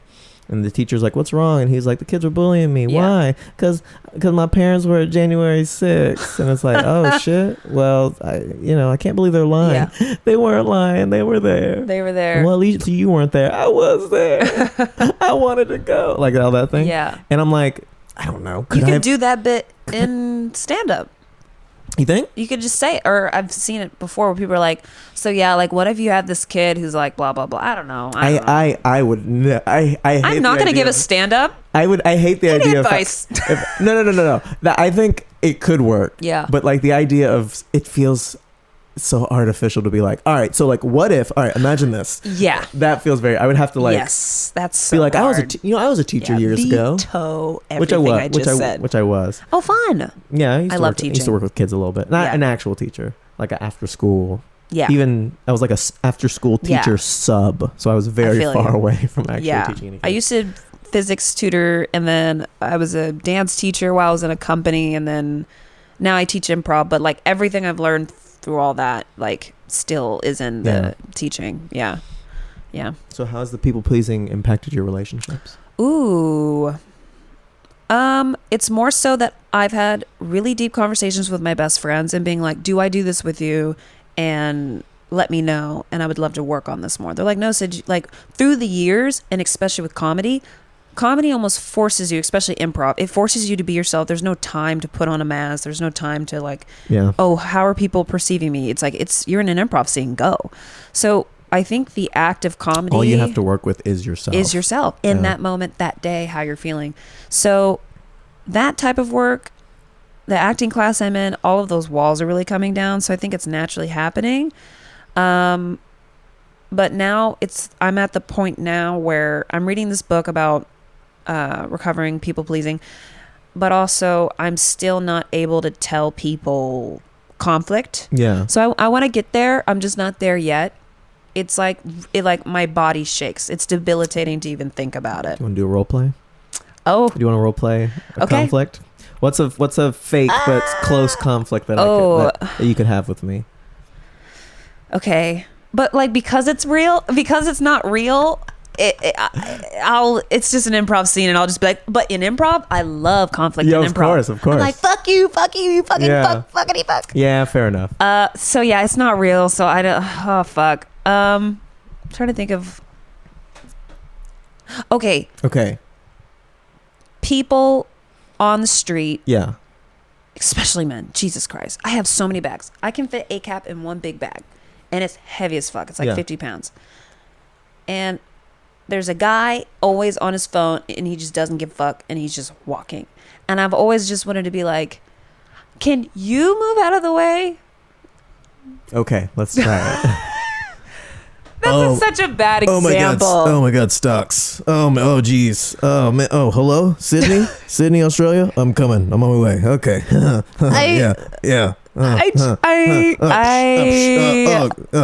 and the teacher's like, "What's wrong?" And he's like, "The kids were bullying me. Why? Because my parents were at January 6th." And it's like, oh shit. Well, I can't believe they're lying. Yeah. They weren't lying. They were there. Well, at least you weren't there. I was there. I wanted to go. Like all that thing. Yeah. And I'm like, I don't know. You could do that bit in stand-up. You think? You could just say, or I've seen it before where people are like, so yeah, like what if you have this kid who's like blah blah blah. I don't know. I would. I'm not gonna give a stand up. I hate the idea advice. No. I think it could work. Yeah. But like the idea of it feels so artificial to be like, all right, so like what if? All right, imagine this. Yeah. That feels very. I would have to like. Yes, that's so be like hard. I was a teacher years ago. Which I was. Oh, fun. Yeah, I love teaching. I used to work with kids a little bit. Not an actual teacher, like an after school. Yeah. Even I was like a after school teacher sub, so I was very far away from actually teaching any kids. I used to physics tutor, and then I was a dance teacher while I was in a company, and then now I teach improv. But like everything I've learned through all that, like still is in the teaching. Yeah. So how has the people pleasing impacted your relationships? Ooh. It's more so that I've had really deep conversations with my best friends and being like, do I do this with you? And let me know. And I would love to work on this more. They're like, no, Sid, like through the years, and especially with comedy almost forces you, especially improv, it forces you to be yourself. There's no time to put on a mask. There's no time to like, oh, how are people perceiving me? It's like, you're in an improv scene, go. So I think the act of comedy, all you have to work with is yourself. In that moment, that day, how you're feeling. So that type of work, the acting class I'm in, all of those walls are really coming down. So I think it's naturally happening. But now I'm at the point now where I'm reading this book about recovering people pleasing, but also I'm still not able to tell people conflict. Yeah. So I want to get there. I'm just not there yet. It's like my body shakes. It's debilitating to even think about it. Do you want to do a role play? Oh. Do you want to role play a conflict? What's a fake but close conflict that that you could have with me? Okay. But like because it's not real, it's just an improv scene, and I'll just be like, but in improv, I love conflict in improv. Of course. I'm like, fuck you, fucking fuckity fuck. Yeah, fair enough. So yeah, it's not real, so I don't, oh fuck. I'm trying to think of, okay. People on the street. Yeah. Especially men. Jesus Christ. I have so many bags. I can fit a cap in one big bag, and it's heavy as fuck. It's like 50 pounds. And there's a guy always on his phone, and he just doesn't give a fuck, and he's just walking. And I've always just wanted to be like, can you move out of the way? Okay, let's try it. That's such a bad example. Oh my God, stocks. Oh geez. Oh man. Oh, hello, Sydney, Sydney, Australia. I'm coming. I'm on my way. Okay. Yeah.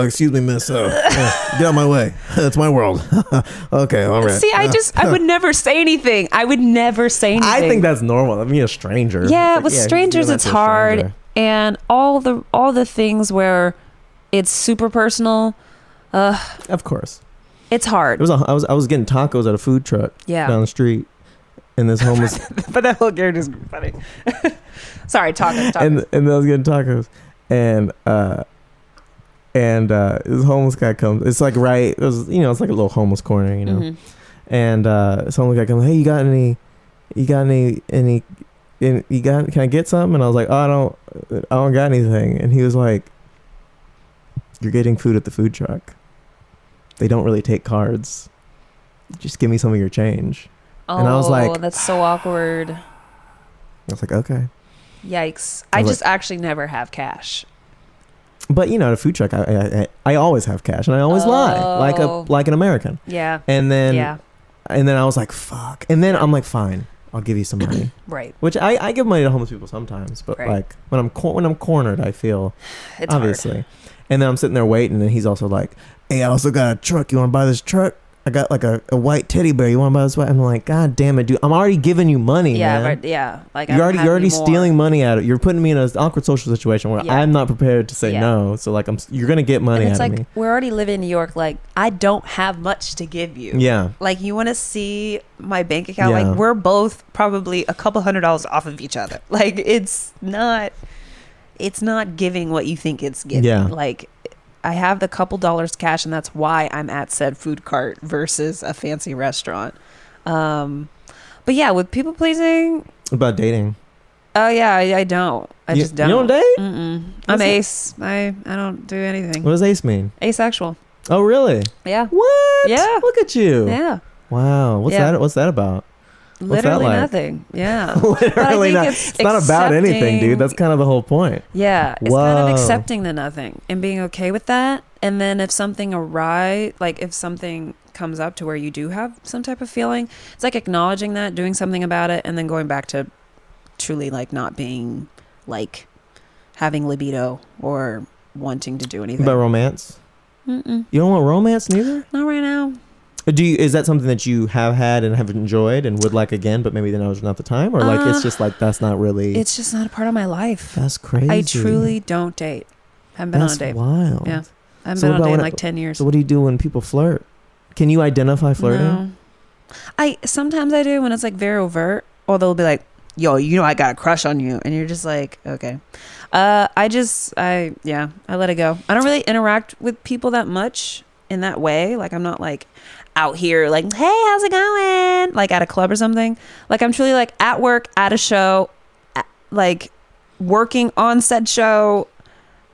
Excuse me, miss. Get out my way. It's my world. Okay, all right. See, I would never say anything. I I think that's normal. I mean, a stranger. Yeah, with strangers, it's hard. And all the things where It's super personal. Of course. It's hard. I was getting tacos at a food truck down the street, and this homeless. But that whole character is funny. Sorry, tacos. And I was getting tacos, and this homeless guy comes. It's like right. It was it's like a little homeless corner, Mm-hmm. And this homeless guy comes. Hey, you got any? Can I get something? And I was like, oh, I don't got anything. And he was like, you're getting food at the food truck. They don't really take cards. Just give me some of your change. Oh, and I was like, that's so awkward. I was like, okay. Yikes. I just actually never have cash. But at a food truck, I always have cash, and I always lie like an American. Yeah. And then I was like, fuck. And then I'm like, fine, I'll give you some money. Right. Which I give money to homeless people sometimes, but like when I'm cornered, I feel it's obviously. Hard. And then I'm sitting there waiting, and he's also like, hey, I also got a truck. You want to buy this truck? I got like a white teddy bear. You want to buy this white? I'm like, God damn it, dude. I'm already giving you money, man. Right, yeah. Like you're already stealing money out of it. You're putting me in an awkward social situation where I'm not prepared to say no. So like you're going to get money out of me. We're already living in New York. Like I don't have much to give you. Yeah. Like you want to see my bank account? Yeah. Like we're both probably a couple $100s off of each other. Like it's not giving what you think it's giving. Yeah. Like I have the couple dollars cash, and that's why I'm at said food cart versus a fancy restaurant. But yeah, with people pleasing. About dating. Oh yeah, I don't. I just don't. You don't date? Mm-mm. I'm ace. I don't do anything. What does ace mean? Asexual. Oh really? Yeah. What? Yeah. Look at you. Yeah. Wow. What's that about? Literally nothing. Yeah. Literally nothing. It's not about anything, dude. That's kind of the whole point. Yeah. It's kind of accepting the nothing and being okay with that. And then if something if something comes up to where you do have some type of feeling, it's like acknowledging that, doing something about it, and then going back to truly like not being like having libido or wanting to do anything. About romance? Mm-mm. You don't want romance neither? Not right now. Is that something that you have had and have enjoyed and would like again, but maybe then was not the time? Or like it's just like that's not really... It's just not a part of my life. That's crazy. I truly don't date. Haven't been on a date. That's wild. Yeah. I haven't been on a date in like 10 years. So what do you do when people flirt? Can you identify flirting? No. Sometimes I do when it's like very overt. Or they'll be like, yo, I got a crush on you. And you're just like, okay. I let it go. I don't really interact with people that much in that way. Like I'm not like out here like, hey, how's it going? Like at a club or something. Like I'm truly like at work, at a show, like working on said show.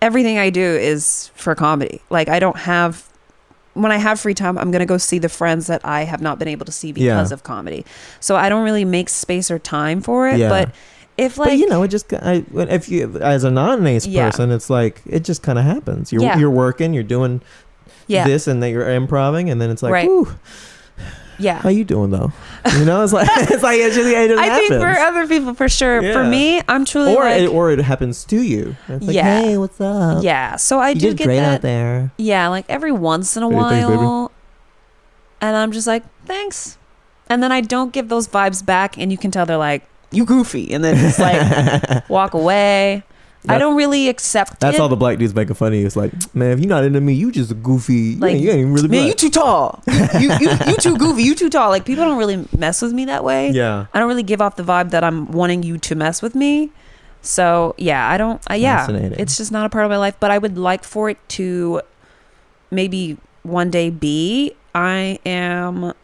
Everything I do is for comedy. Like when I have free time, I'm going to go see the friends that I have not been able to see because of comedy. So I don't really make space or time for it. Yeah. But if if you, as a non-ace person, it's like, it just kind of happens. You're working, you're doing this, and then you're improvising, and then it's like, right. Ooh, yeah. How you doing though? It's like it just happens. I think for other people, for sure. Yeah. For me, I'm truly or it happens to you. It's like, hey, what's up? Yeah. So I do did get great that out there. Yeah, like every once in a while, and I'm just like, thanks, and then I don't give those vibes back, and you can tell they're like, you goofy, and then just like walk away. I don't really accept That's it. all the black dudes making fun of you. It's like, man, if you're not into me, you just a goofy. Like, you ain't really man, you too tall. you too goofy. You too tall. Like people don't really mess with me that way. Yeah. I don't really give off the vibe that I'm wanting you to mess with me. So yeah, I don't. It's just not a part of my life. But I would like for it to maybe one day be. I am.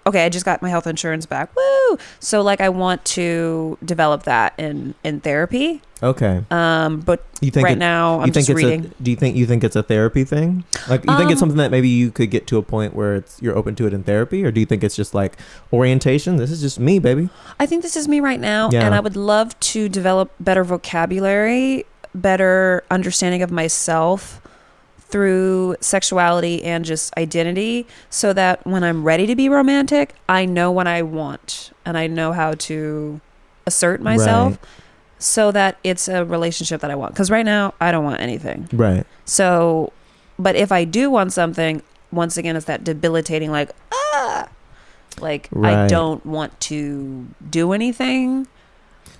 Okay, I just got my health insurance back. Woo! So like I want to develop that in therapy. Okay. But you think now I'm just reading. Do you think it's a therapy thing? Like you think it's something that maybe you could get to a point where you're open to it in therapy, or do you think it's just like orientation? This is just me, baby. I think this is me right now, and I would love to develop better vocabulary, better understanding of myself through sexuality and just identity, so that when I'm ready to be romantic, I know what I want and I know how to assert myself. Right. So that it's a relationship that I want. Because right now, I don't want anything. Right. So, but if I do want something, once again, it's that debilitating, like, right. I don't want to do anything.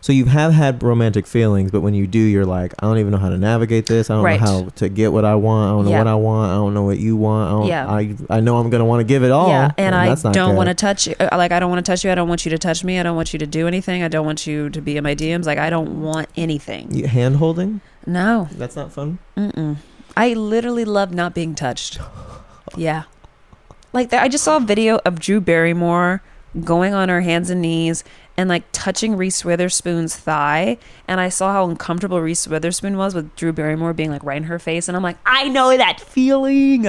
So you have had romantic feelings, but when you do, you're like, I don't even know how to navigate this. I don't know how to get what I want. I don't know what I want. I don't know what you want. I know I'm going to want to give it all. Yeah, and I don't want to touch you. Like, I don't want to touch you. I don't want you to touch me. I don't want you to do anything. I don't want you to be in my DMs. Like, I don't want anything. Hand holding? No. That's not fun? Mm-mm. I literally love not being touched. Yeah. Like, I just saw a video of Drew Barrymore going on her hands and knees and like touching Reese Witherspoon's thigh, and I saw how uncomfortable Reese Witherspoon was with Drew Barrymore being like right in her face, and I'm like, I know that feeling.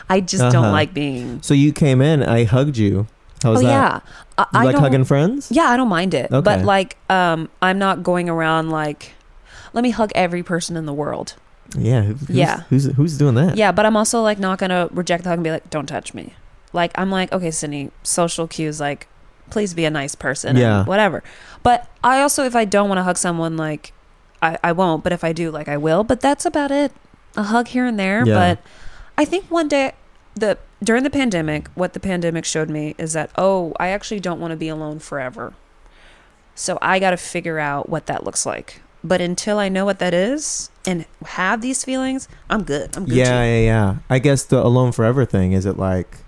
I just don't like being. So you came in, I hugged you. How was that? Yeah. You like hugging friends? Yeah, I don't mind it. Okay. But like, I'm not going around like, let me hug every person in the world. Yeah. Who's doing that? Yeah, but I'm also like not gonna reject the hug and be like, don't touch me. Like, I'm like, okay, Sydney, social cues, like, please be a nice person. Yeah. Whatever. But I also, if I don't want to hug someone, like, I won't. But if I do, like, I will. But that's about it. A hug here and there. Yeah. But I think one day, during the pandemic, what the pandemic showed me is that, I actually don't want to be alone forever. So I got to figure out what that looks like. But until I know what that is and have these feelings, I'm good. Yeah. I guess the alone forever thing, is it like...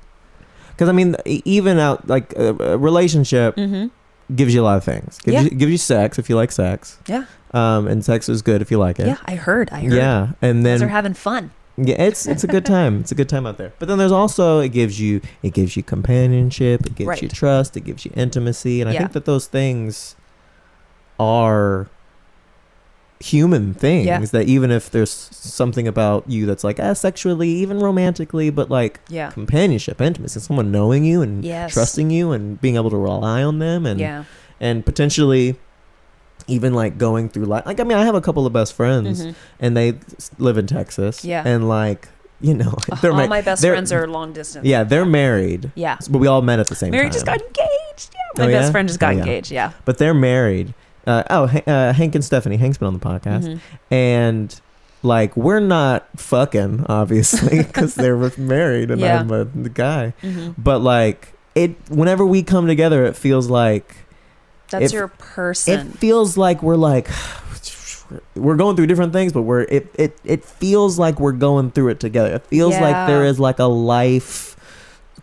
Because, I mean, even out, like, a relationship gives you a lot of things. Gives you sex if you like sex. Yeah. And sex is good if you like it. Yeah, I heard. Yeah. And then... Guys are having fun. Yeah, it's a good time. It's a good time out there. But then there's also, it gives you companionship. It gives you trust. It gives you intimacy. And I think that those things are... human things that even if there's something about you that's like sexually, even romantically, but like companionship, intimacy, someone knowing you and trusting you and being able to rely on them and potentially even like going through life. Like, I mean, I have a couple of best friends and they live in Texas and like, you know, all my best friends are long distance. Yeah, they're married. Yeah. But we all met at the same time. Mary just got engaged. Yeah. My best friend just got engaged. Yeah. But they're married. Hank and Stephanie. Hank's been on the podcast, and like, we're not fucking, obviously, because they're married and I'm the guy. But like, whenever we come together, it feels like that's your person. It feels like we're going through different things, but it feels like we're going through it together. It feels like there is like a life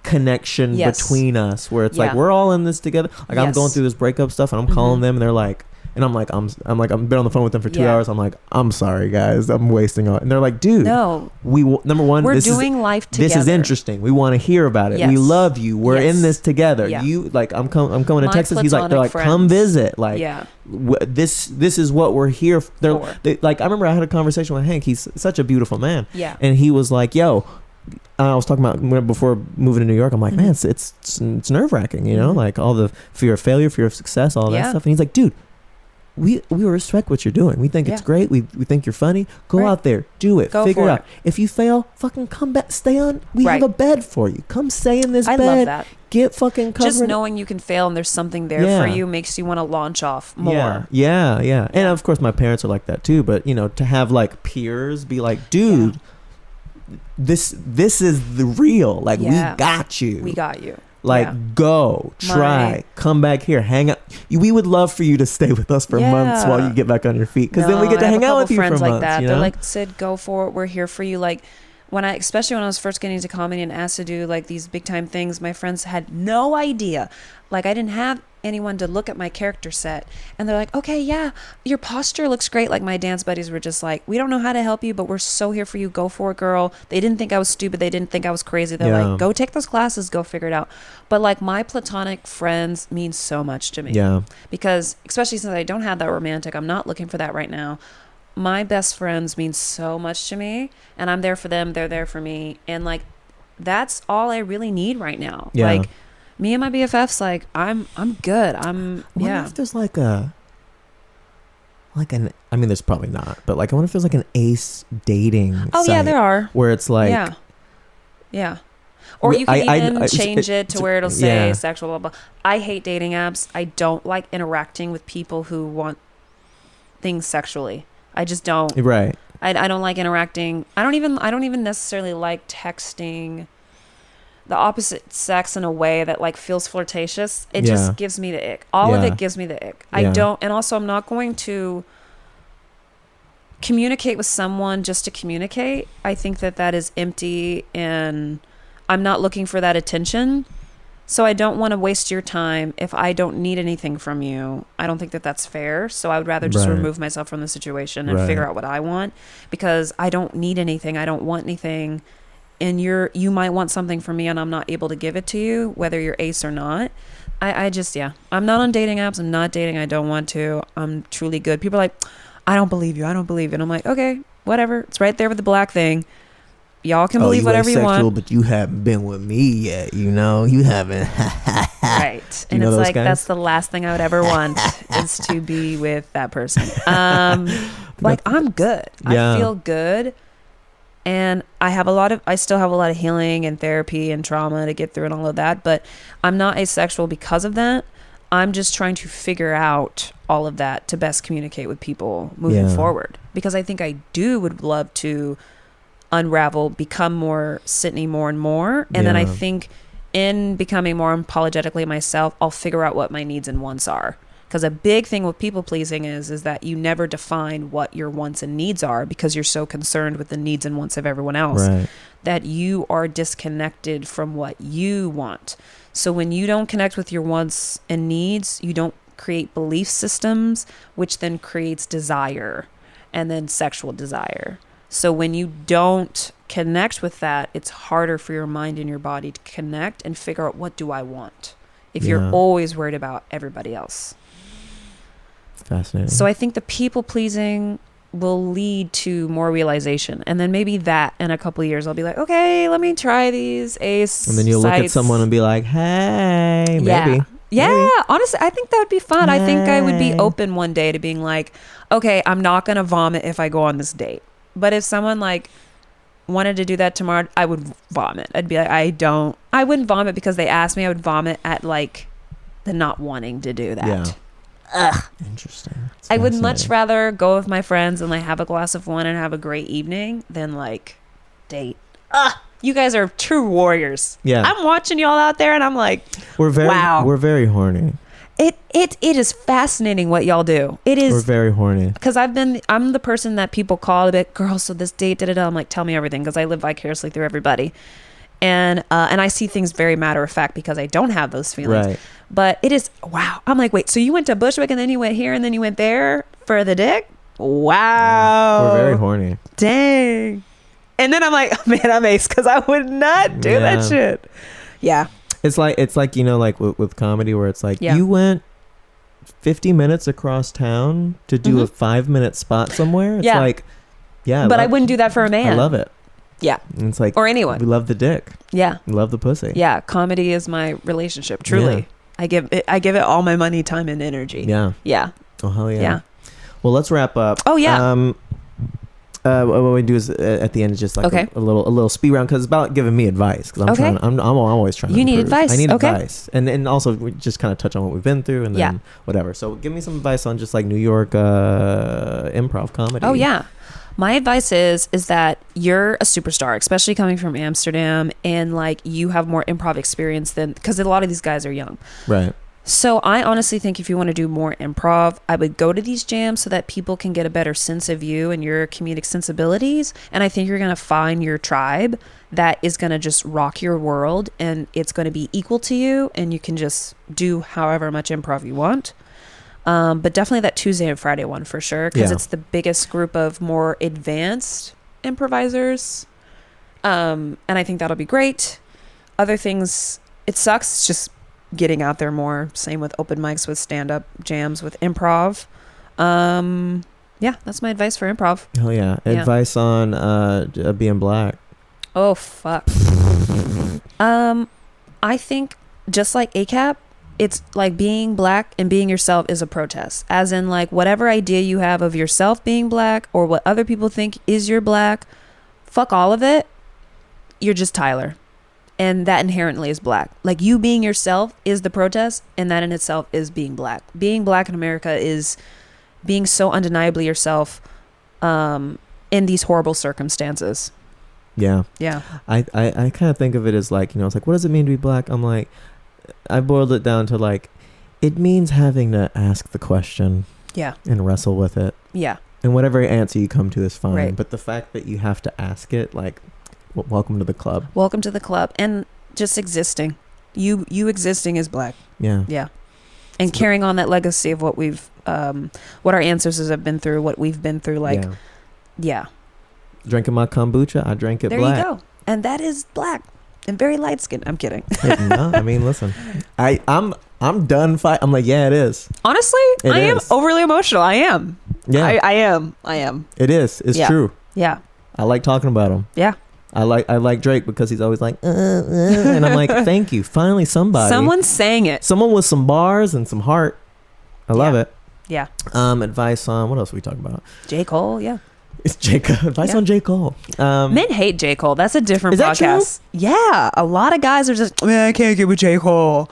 connection between us, where it's like we're all in this together. Like, I'm going through this breakup stuff, and I'm calling them, and they're like, and I'm been on the phone with them for 2 hours. I'm like, I'm sorry guys, I'm wasting all. And they're like, dude, no, number one, we're doing life together. This is interesting. We want to hear about it. We love you. We're in this together. You like, I'm coming to Texas. He's like, they're like, come visit. Like, this is what we're here for. They, like, I remember I had a conversation with Hank. He's such a beautiful man. Yeah. And he was like, yo, I was talking about before moving to New York. I'm like, man, it's nerve-wracking, you know, like all the fear of failure, fear of success, all that stuff. And he's like, dude, we respect what you're doing. We think it's great. We think you're funny. Go out there, do it, figure it out. If you fail, fucking come back, stay on. We have a bed for you. Come stay in this bed. I love that. Get fucking covered. Just knowing you can fail and there's something there for you makes you want to launch off more. Yeah. And of course, my parents are like that too. But you know, to have like peers be like, dude. This is the real, like, we got you. Like, go, try, come back here, hang out. We would love for you to stay with us for months while you get back on your feet, because then we get to hang out with you for months. Like that. They're like, Sid, go for it. We're here for you. Like, especially when I was first getting into comedy and asked to do like these big time things, my friends had no idea. Like, I didn't have anyone to look at my character set, and they're like, okay, yeah, your posture looks great. Like, my dance buddies were just like, we don't know how to help you, but we're so here for you. Go for it, girl. They didn't think I was stupid. They didn't think I was crazy. They're like, go take those classes, go figure it out. But like, my platonic friends mean so much to me. Yeah. Because especially since I don't have that romantic, I'm not looking for that right now. My best friends mean so much to me, and I'm there for them. They're there for me. And like, that's all I really need right now. Yeah. Like, me and my BFFs, like, I'm good. I wonder if there's like I mean, there's probably not, but like, I wonder if there's like an ace dating site there are. Where it's like, yeah. Or you can even change it to where it'll say sexual, blah, blah. I hate dating apps. I don't like interacting with people who want things sexually. I just don't. I don't like interacting. I don't even necessarily like texting the opposite sex in a way that like feels flirtatious, it just gives me the ick. All of it gives me the ick. I don't, and also I'm not going to communicate with someone just to communicate. I think that is empty, and I'm not looking for that attention. So I don't want to waste your time if I don't need anything from you. I don't think that that's fair. So I would rather just remove myself from the situation and figure out what I want, because I don't need anything. I don't want anything. And you might want something from me and I'm not able to give it to you, whether you're ace or not. I just, I'm not on dating apps. I'm not dating. I don't want to. I'm truly good. People are like, I don't believe you. I don't believe you. And I'm like, okay, whatever. It's right there with the black thing. Y'all can believe whatever you want. But you haven't been with me yet, you know? You haven't. Right. And it's like, guys? That's the last thing I would ever want is to be with that person. Like, I'm good. I feel good. And I still have a lot of healing and therapy and trauma to get through and all of that, but I'm not asexual because of that. I'm just trying to figure out all of that to best communicate with people moving forward, because I think I would love to unravel, become more Sydney more and more. And then I think in becoming more unapologetically myself, I'll figure out what my needs and wants are. Because a big thing with people pleasing is that you never define what your wants and needs are, because you're so concerned with the needs and wants of everyone else that you are disconnected from what you want. So when you don't connect with your wants and needs, you don't create belief systems, which then creates desire and then sexual desire. So when you don't connect with that, it's harder for your mind and your body to connect and figure out, what do I want, if you're always worried about everybody else. Fascinating. So I think the people pleasing will lead to more realization, and then maybe that in a couple of years I'll be like, okay, let me try these ace and then you'll sites. Look at someone and be like, hey, maybe. Yeah, honestly, I think that would be fun. I think I would be open one day to being like, okay, I'm not gonna vomit if I go on this date, but if someone like wanted to do that tomorrow, I would vomit. I'd be like, I wouldn't vomit because they asked me. I would vomit at like the not wanting to do that. Ugh. Interesting. I would much rather go with my friends and like have a glass of wine and have a great evening than like date. You guys are true warriors. Yeah. I'm watching y'all out there and I'm like, we're very horny. It is fascinating what y'all do. It is. We're very horny. Because I'm the person that people call a bit, girl, so this date, I'm like, tell me everything, because I live vicariously through everybody. And I see things very matter of fact because I don't have those feelings. Right. But it is, wow. I'm like, wait, so you went to Bushwick and then you went here and then you went there for the dick? Wow. Yeah, we're very horny. Dang. And then I'm like, man, I'm ace, because I would not do that shit. Yeah. It's like, you know, like with comedy where it's like, you went 50 minutes across town to do a 5-minute spot somewhere. It's like, but I wouldn't do that for a man. I love it. Yeah. And it's like, or anyone. We love the dick. Yeah. We love the pussy. Yeah. Comedy is my relationship. Truly. Yeah. I give it all my money, time, and energy. Yeah. Yeah. Oh, hell yeah. Yeah. Well, let's wrap up. Oh, yeah. What we do is at the end is just like a little speed round, because it's about giving me advice, because I'm always trying to You need advice. I need advice. And also we just kind of touch on what we've been through and then whatever. So give me some advice on just like New York improv comedy. Oh yeah. My advice is that you're a superstar, especially coming from Amsterdam, and like you have more improv experience than, because a lot of these guys are young. Right. So I honestly think if you want to do more improv, I would go to these jams so that people can get a better sense of you and your comedic sensibilities. And I think you're going to find your tribe that is going to just rock your world, and it's going to be equal to you, and you can just do however much improv you want. But definitely that Tuesday and Friday one for sure, because it's the biggest group of more advanced improvisers. And I think that'll be great. Other things, it sucks. It's just getting out there more. Same with open mics, with stand-up jams, with improv. Yeah, that's my advice for improv. Oh yeah. Advice on being black. Oh fuck. I think just like ACAP, it's like being black and being yourself is a protest. As in, like, whatever idea you have of yourself being black or what other people think is your black, fuck all of it. You're just Tyler. And that inherently is black. Like, you being yourself is the protest, and that in itself is being black. Being black in America is being so undeniably yourself in these horrible circumstances. Yeah. Yeah. I kind of think of it as like, it's like, what does it mean to be black? I'm like, I boiled it down to like, it means having to ask the question. Yeah. And wrestle with it. Yeah. And whatever answer you come to is fine. Right. But the fact that you have to ask it, like, welcome to the club. Welcome to the club. And just existing. You existing is black. Yeah. Yeah. And carrying on that legacy of what we've, what our ancestors have been through, what we've been through. Like, yeah. Drinking my kombucha, I drank it black. There you go. And that is black and very light skinned. I'm kidding. No, I mean, listen, I'm done fighting. I'm like, yeah, it is. Honestly, I am overly emotional. I am. Yeah. I am. It is. It's true. Yeah. I like talking about him. Yeah. I like Drake because he's always like, and I'm like, thank you. Finally, someone's saying it. Someone with some bars and some heart. I love it. Yeah. Advice on what else are we talking about? J. Cole. Yeah. It's advice on J. Cole. Men hate J. Cole. That's a different is podcast. That true? Yeah. A lot of guys are just, man, I can't get with J. Cole.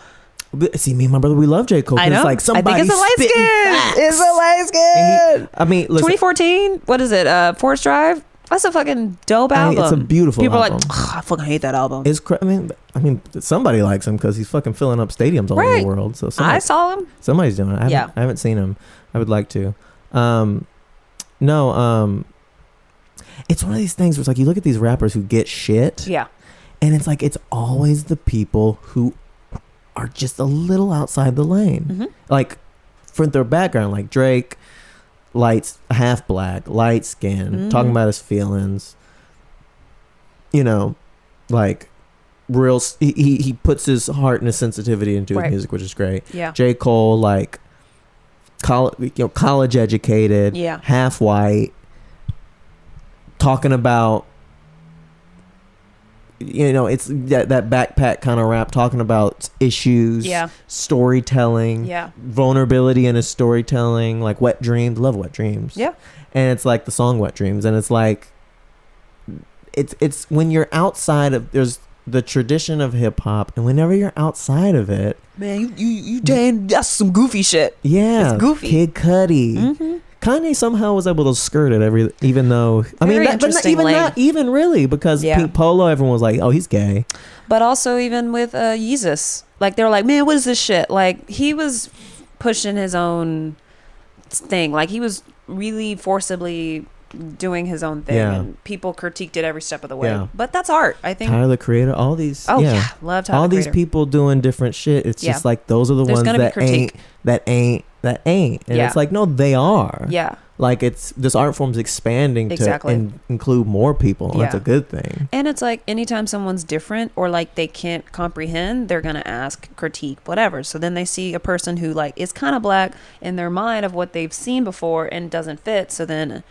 But see, me and my brother, we love J. Cole. I know. It's like somebody I think it's a light skin. It's a light skin. I mean, listen, 2014. What is it? Forest Drive. That's a fucking dope album. It's a beautiful People album. People are like, I fucking hate that album. It's I mean, somebody likes him because he's fucking filling up stadiums all over the world. So I saw him. Somebody's doing it. I haven't seen him. I would like to. It's one of these things where it's like you look at these rappers who get shit. Yeah. And it's like it's always the people who are just a little outside the lane. Mm-hmm. Like for their background, like Drake, half black, light skin, talking about his feelings. Like real. He puts his heart and his sensitivity into his music, which is great. Yeah. J. Cole, like college educated, half white, talking about. It's that backpack kind of rap, talking about issues, storytelling, vulnerability in his storytelling, like Wet Dreams. Love Wet Dreams. Yeah. And it's like the song Wet Dreams, and it's like it's when you're outside of, there's the tradition of hip hop, and whenever you're outside of it, man, you damn, that's some goofy shit. Yeah, it's goofy. Kid Cudi. Kanye somehow was able to skirt it even though but not even really, because Pink Polo, everyone was like, oh, he's gay. But also even with Yeezus, like they were like, man, what is this shit? Like he was pushing his own thing, like he was really forcibly doing his own thing, and people critiqued it every step of the way. Yeah. But that's art, I think. Tyler the Creator, all these. Oh yeah, love Tyler. All these people doing different shit. It's just like those are the ones that ain't. And it's like, no, they are. Yeah. Like this art form's expanding to include more people. Yeah. That's a good thing. And it's like anytime someone's different or like they can't comprehend, they're gonna ask, critique, whatever. So then they see a person who like is kind of black in their mind of what they've seen before and doesn't fit. So then,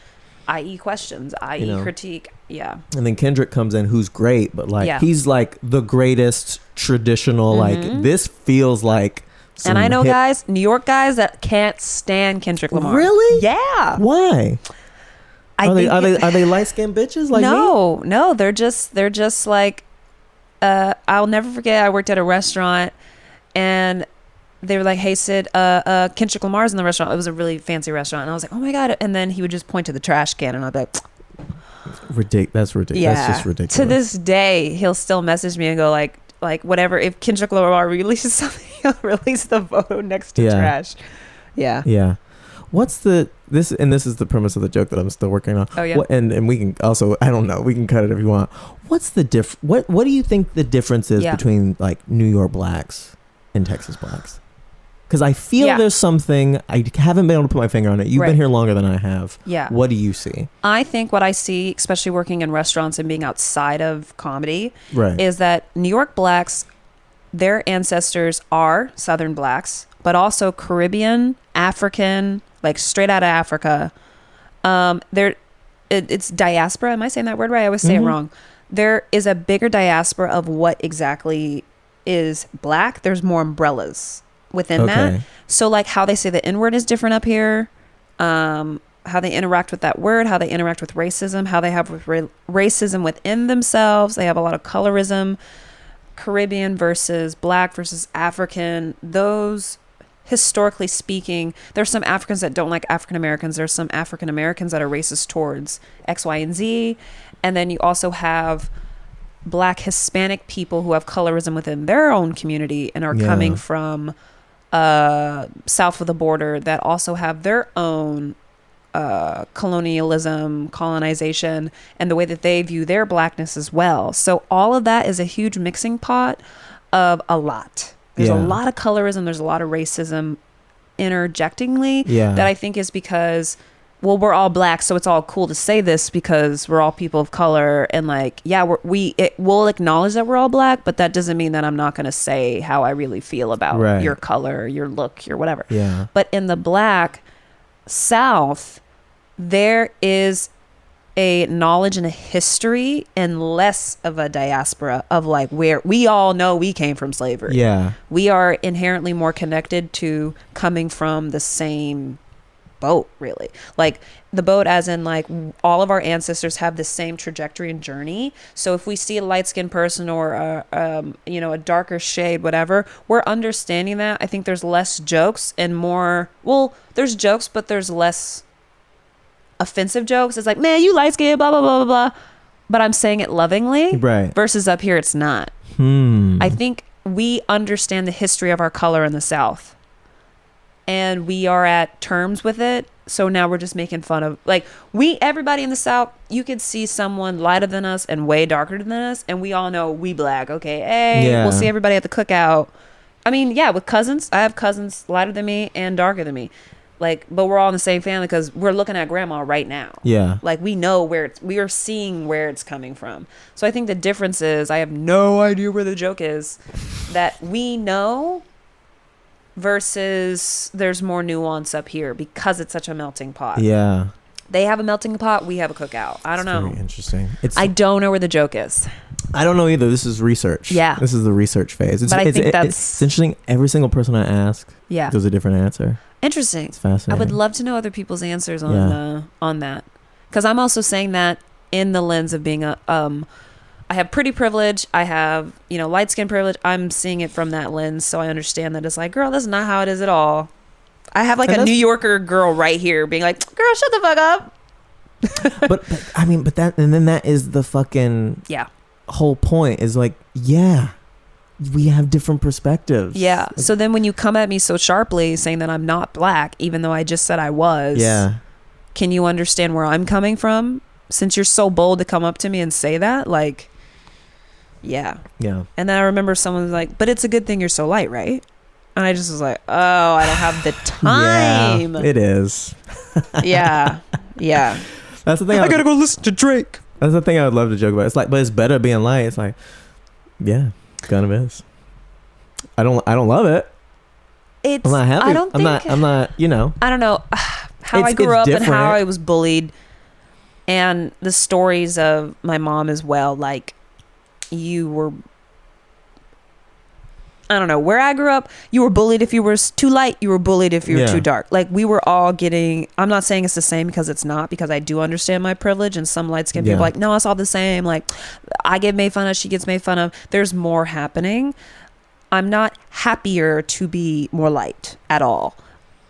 i.e. questions, i.e. critique. Yeah. And then Kendrick comes in, who's great, but like he's like the greatest traditional. Like this feels like. And I know guys, New York guys that can't stand Kendrick Lamar. Really? Yeah. Why? Are they light skinned bitches like me? No, they're just like I'll never forget, I worked at a restaurant and they were like, hey Sid, Kendrick Lamar's in the restaurant. It was a really fancy restaurant, and I was like, oh my god. And then he would just point to the trash can and I'd be like, that's ridiculous. Yeah. That's just ridiculous. To this day he'll still message me and go like whatever, if Kendrick Lamar releases something, he'll release the photo next to trash. Yeah. What's this is the premise of the joke that I'm still working on. Oh yeah. And we can also, I don't know, we can cut it if you want. What's the what do you think the difference is between like New York blacks and Texas blacks? Because I feel there's something, I haven't been able to put my finger on it. You've been here longer than I have. Yeah. What do you see? I think what I see, especially working in restaurants and being outside of comedy, is that New York blacks, their ancestors are Southern blacks, but also Caribbean, African, like straight out of Africa. It's diaspora. Am I saying that word right? I always say it wrong. There is a bigger diaspora of what exactly is black. There's more umbrellas within that. So like how they say the N-word is different up here, how they interact with that word, how they interact with racism, how they have racism within themselves. They have a lot of colorism, Caribbean versus black versus African. Those historically speaking, there's some Africans that don't like African Americans. There's some African Americans that are racist towards X, Y, and Z. And then you also have Black Hispanic people who have colorism within their own community and are coming from south of the border that also have their own colonialism, colonization, and the way that they view their blackness as well. So all of that is a huge mixing pot of a lot. There's a lot of colorism. There's a lot of racism interjecting that I think is because, well, we're all Black, so it's all cool to say this because we're all people of color. And like, we'll acknowledge that we're all Black, but that doesn't mean that I'm not going to say how I really feel about your color, your look, your whatever. Yeah. But in the Black South, there is a knowledge and a history and less of a diaspora of like where we all know we came from slavery. Yeah. We are inherently more connected to coming from the same boat, really. Like the boat as in like all of our ancestors have the same trajectory and journey. So if we see a light-skinned person or a darker shade, whatever, we're understanding that. I think there's less jokes and more, well, there's jokes, but there's less offensive jokes. It's like, man, you light skinned, blah blah blah blah blah, but I'm saying it lovingly, right? Versus up here it's not. I think we understand the history of our color in the South and we are at terms with it, so now we're just making fun of, like, everybody in the South, you could see someone lighter than us and way darker than us and we all know we Black. Okay, hey, we'll see everybody at the cookout. I mean, with cousins, I have cousins lighter than me and darker than me. Like, but we're all in the same family because we're looking at grandma right now. Yeah. Like, we know we are seeing where it's coming from. So I think the difference is, I have no idea where the joke is, that we know versus there's more nuance up here because it's such a melting pot. Yeah. They have a melting pot. We have a cookout. I don't know. Very interesting. I don't know where the joke is. I don't know either. This is research. Yeah. This is the research phase. But I think it's interesting. Every single person I ask gives a different answer. Interesting. It's fascinating. I would love to know other people's answers on that, because I'm also saying that in the lens of being I have pretty privilege. I have light skin privilege. I'm seeing it from that lens, so I understand that it's like, girl, that's not how it is at all. I have like a New Yorker girl right here being like, girl, shut the fuck up. but that is the fucking whole point, is like, we have different perspectives. Yeah. So then when you come at me so sharply saying that I'm not Black, even though I just said I was, can you understand where I'm coming from? Since you're so bold to come up to me and say that, like, yeah. And then I remember someone was like, but it's a good thing you're so light, right? And I just was like, oh, I don't have the time. Yeah, it is. Yeah. That's the thing. I gotta go listen to Drake. That's the thing I would love to joke about. It's like, but it's better being light. It's like, yeah. Kind of is. I don't love it. I'm not happy. I'm not. I don't know how I grew up and how I was bullied, and the stories of my mom as well. Like, you were. I don't know where I grew up. You were bullied if you were too light. You were bullied if you were too dark. Like, we were all getting. I'm not saying it's the same, because it's not. Because I do understand my privilege, and some light skinned people are like, no, it's all the same. Like, I get made fun of. She gets made fun of. There's more happening. I'm not happier to be more light at all.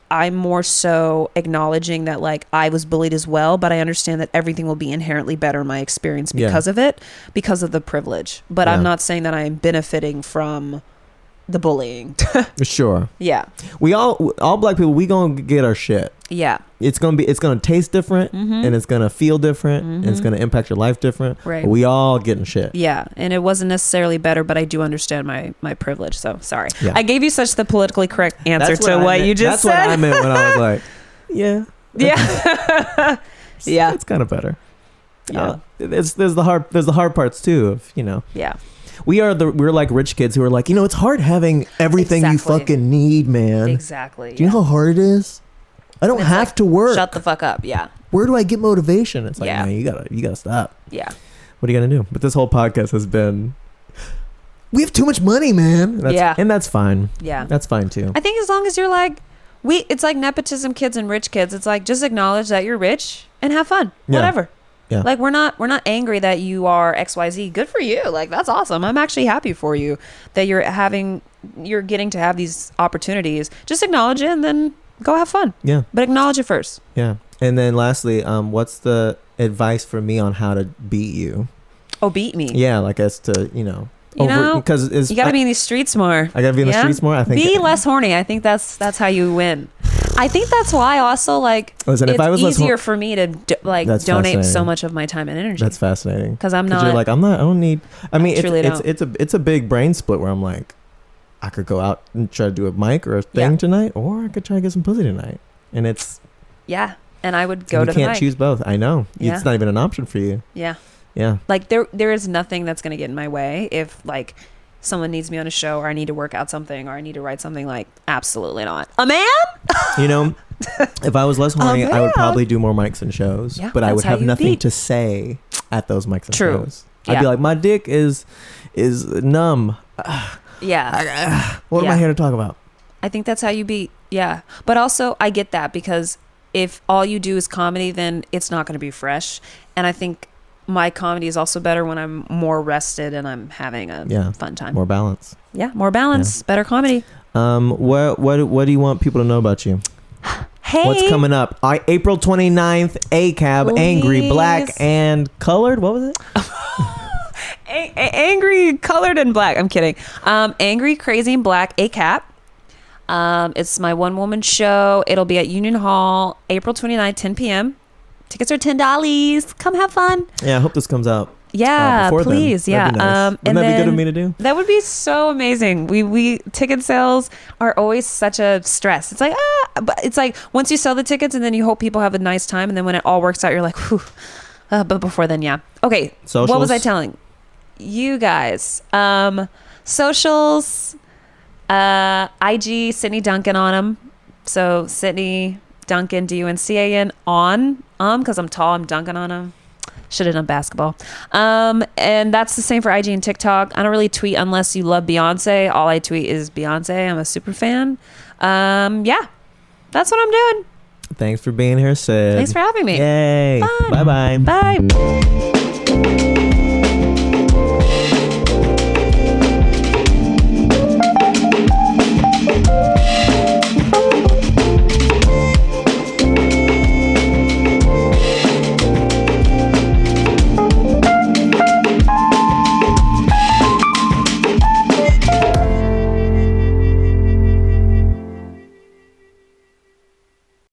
I'm more so acknowledging that, like, I was bullied as well, but I understand that everything will be inherently better in my experience because of it, because of the privilege. But I'm not saying that I am benefiting from the bullying. Sure. Yeah. We all Black people, we gonna get our shit. Yeah. It's gonna taste different, and it's gonna feel different, and it's gonna impact your life different. Right. But we all getting shit. Yeah. And it wasn't necessarily better, but I do understand my privilege. So sorry. Yeah. I gave you such the politically correct answer to what you just said. That's what I meant when I was like, yeah. Yeah. Yeah. It's kind of better. Yeah. There's the hard parts too of, Yeah. We're like rich kids who are like, it's hard having everything you fucking need, man. Exactly. Do you know how hard it is? I don't have to work. Shut the fuck up. Yeah. Where do I get motivation? It's like, man, you gotta stop. Yeah. What are you gonna do? But this whole podcast has been, we have too much money, man. And that's fine. Yeah. That's fine too. I think as long as you're like, it's like nepotism kids and rich kids. It's like, just acknowledge that you're rich and have fun. Yeah. Whatever. Yeah. Like, we're not angry that you are XYZ. Good for you. Like, that's awesome. I'm actually happy for you that you're having you're getting to have these opportunities, just acknowledge it and then go have fun. Yeah. But acknowledge it first. Yeah. And then lastly, what's the advice for me on how to beat you? Oh, beat me. Yeah, like as to, because you got to be in these streets more. I got to be in the streets more. I think be less horny. I think that's how you win. I think that's why also listen, if I was easier for me to donate so much of my time and energy. That's fascinating. Because I'm not. You're like, I don't need. I mean, don't. it's a big brain split where I'm like, I could go out and try to do a mic or a thing tonight, or I could try to get some pussy tonight, and it's. Yeah, and I would go to the mic. You can't choose both. I know. Yeah. It's not even an option for you. Yeah. Yeah. Like there is nothing that's gonna get in my way if like someone needs me on a show or I need to work out something or I need to write something. Like, absolutely not. A man? If I was less horny, I would probably do more mics and shows. Yeah, but I would have nothing to say at those mics and shows. I'd be like, my dick is numb. Yeah. What am I here to talk about? I think that's how you beat. Yeah. But also, I get that because if all you do is comedy, then it's not going to be fresh. And I think my comedy is also better when I'm more rested and I'm having a fun time. More balance. Yeah, more balance. Yeah. Better comedy. What do you want people to know about you? Hey. What's coming up? April 29th, ACAB, Please. Angry, Black, and Colored. What was it? Angry, Colored, and Black. I'm kidding. Angry, Crazy, and Black, ACAB. It's my one-woman show. It'll be at Union Hall, April 29th, 10 p.m. Tickets are $10. Come have fun. Yeah, I hope this comes out. Yeah, please. Then. Yeah. Nice. Wouldn't that be good of me to do? That would be so amazing. We ticket sales are always such a stress. It's like, but it's like once you sell the tickets and then you hope people have a nice time. And then when it all works out, you're like, whew. But before then, yeah. Okay. Socials? What was I telling you guys? Socials, IG, Sydney Duncan on them. So Sydney Duncan, Duncan on because I'm tall, I'm dunking on them. Should have done basketball. And that's the same for IG and TikTok. I don't really tweet unless you love Beyonce. All I tweet is Beyonce. I'm a super fan. Yeah, that's what I'm doing. Thanks for being here, Sid. Thanks for having me. Yay. Bye. Bye-bye. Bye.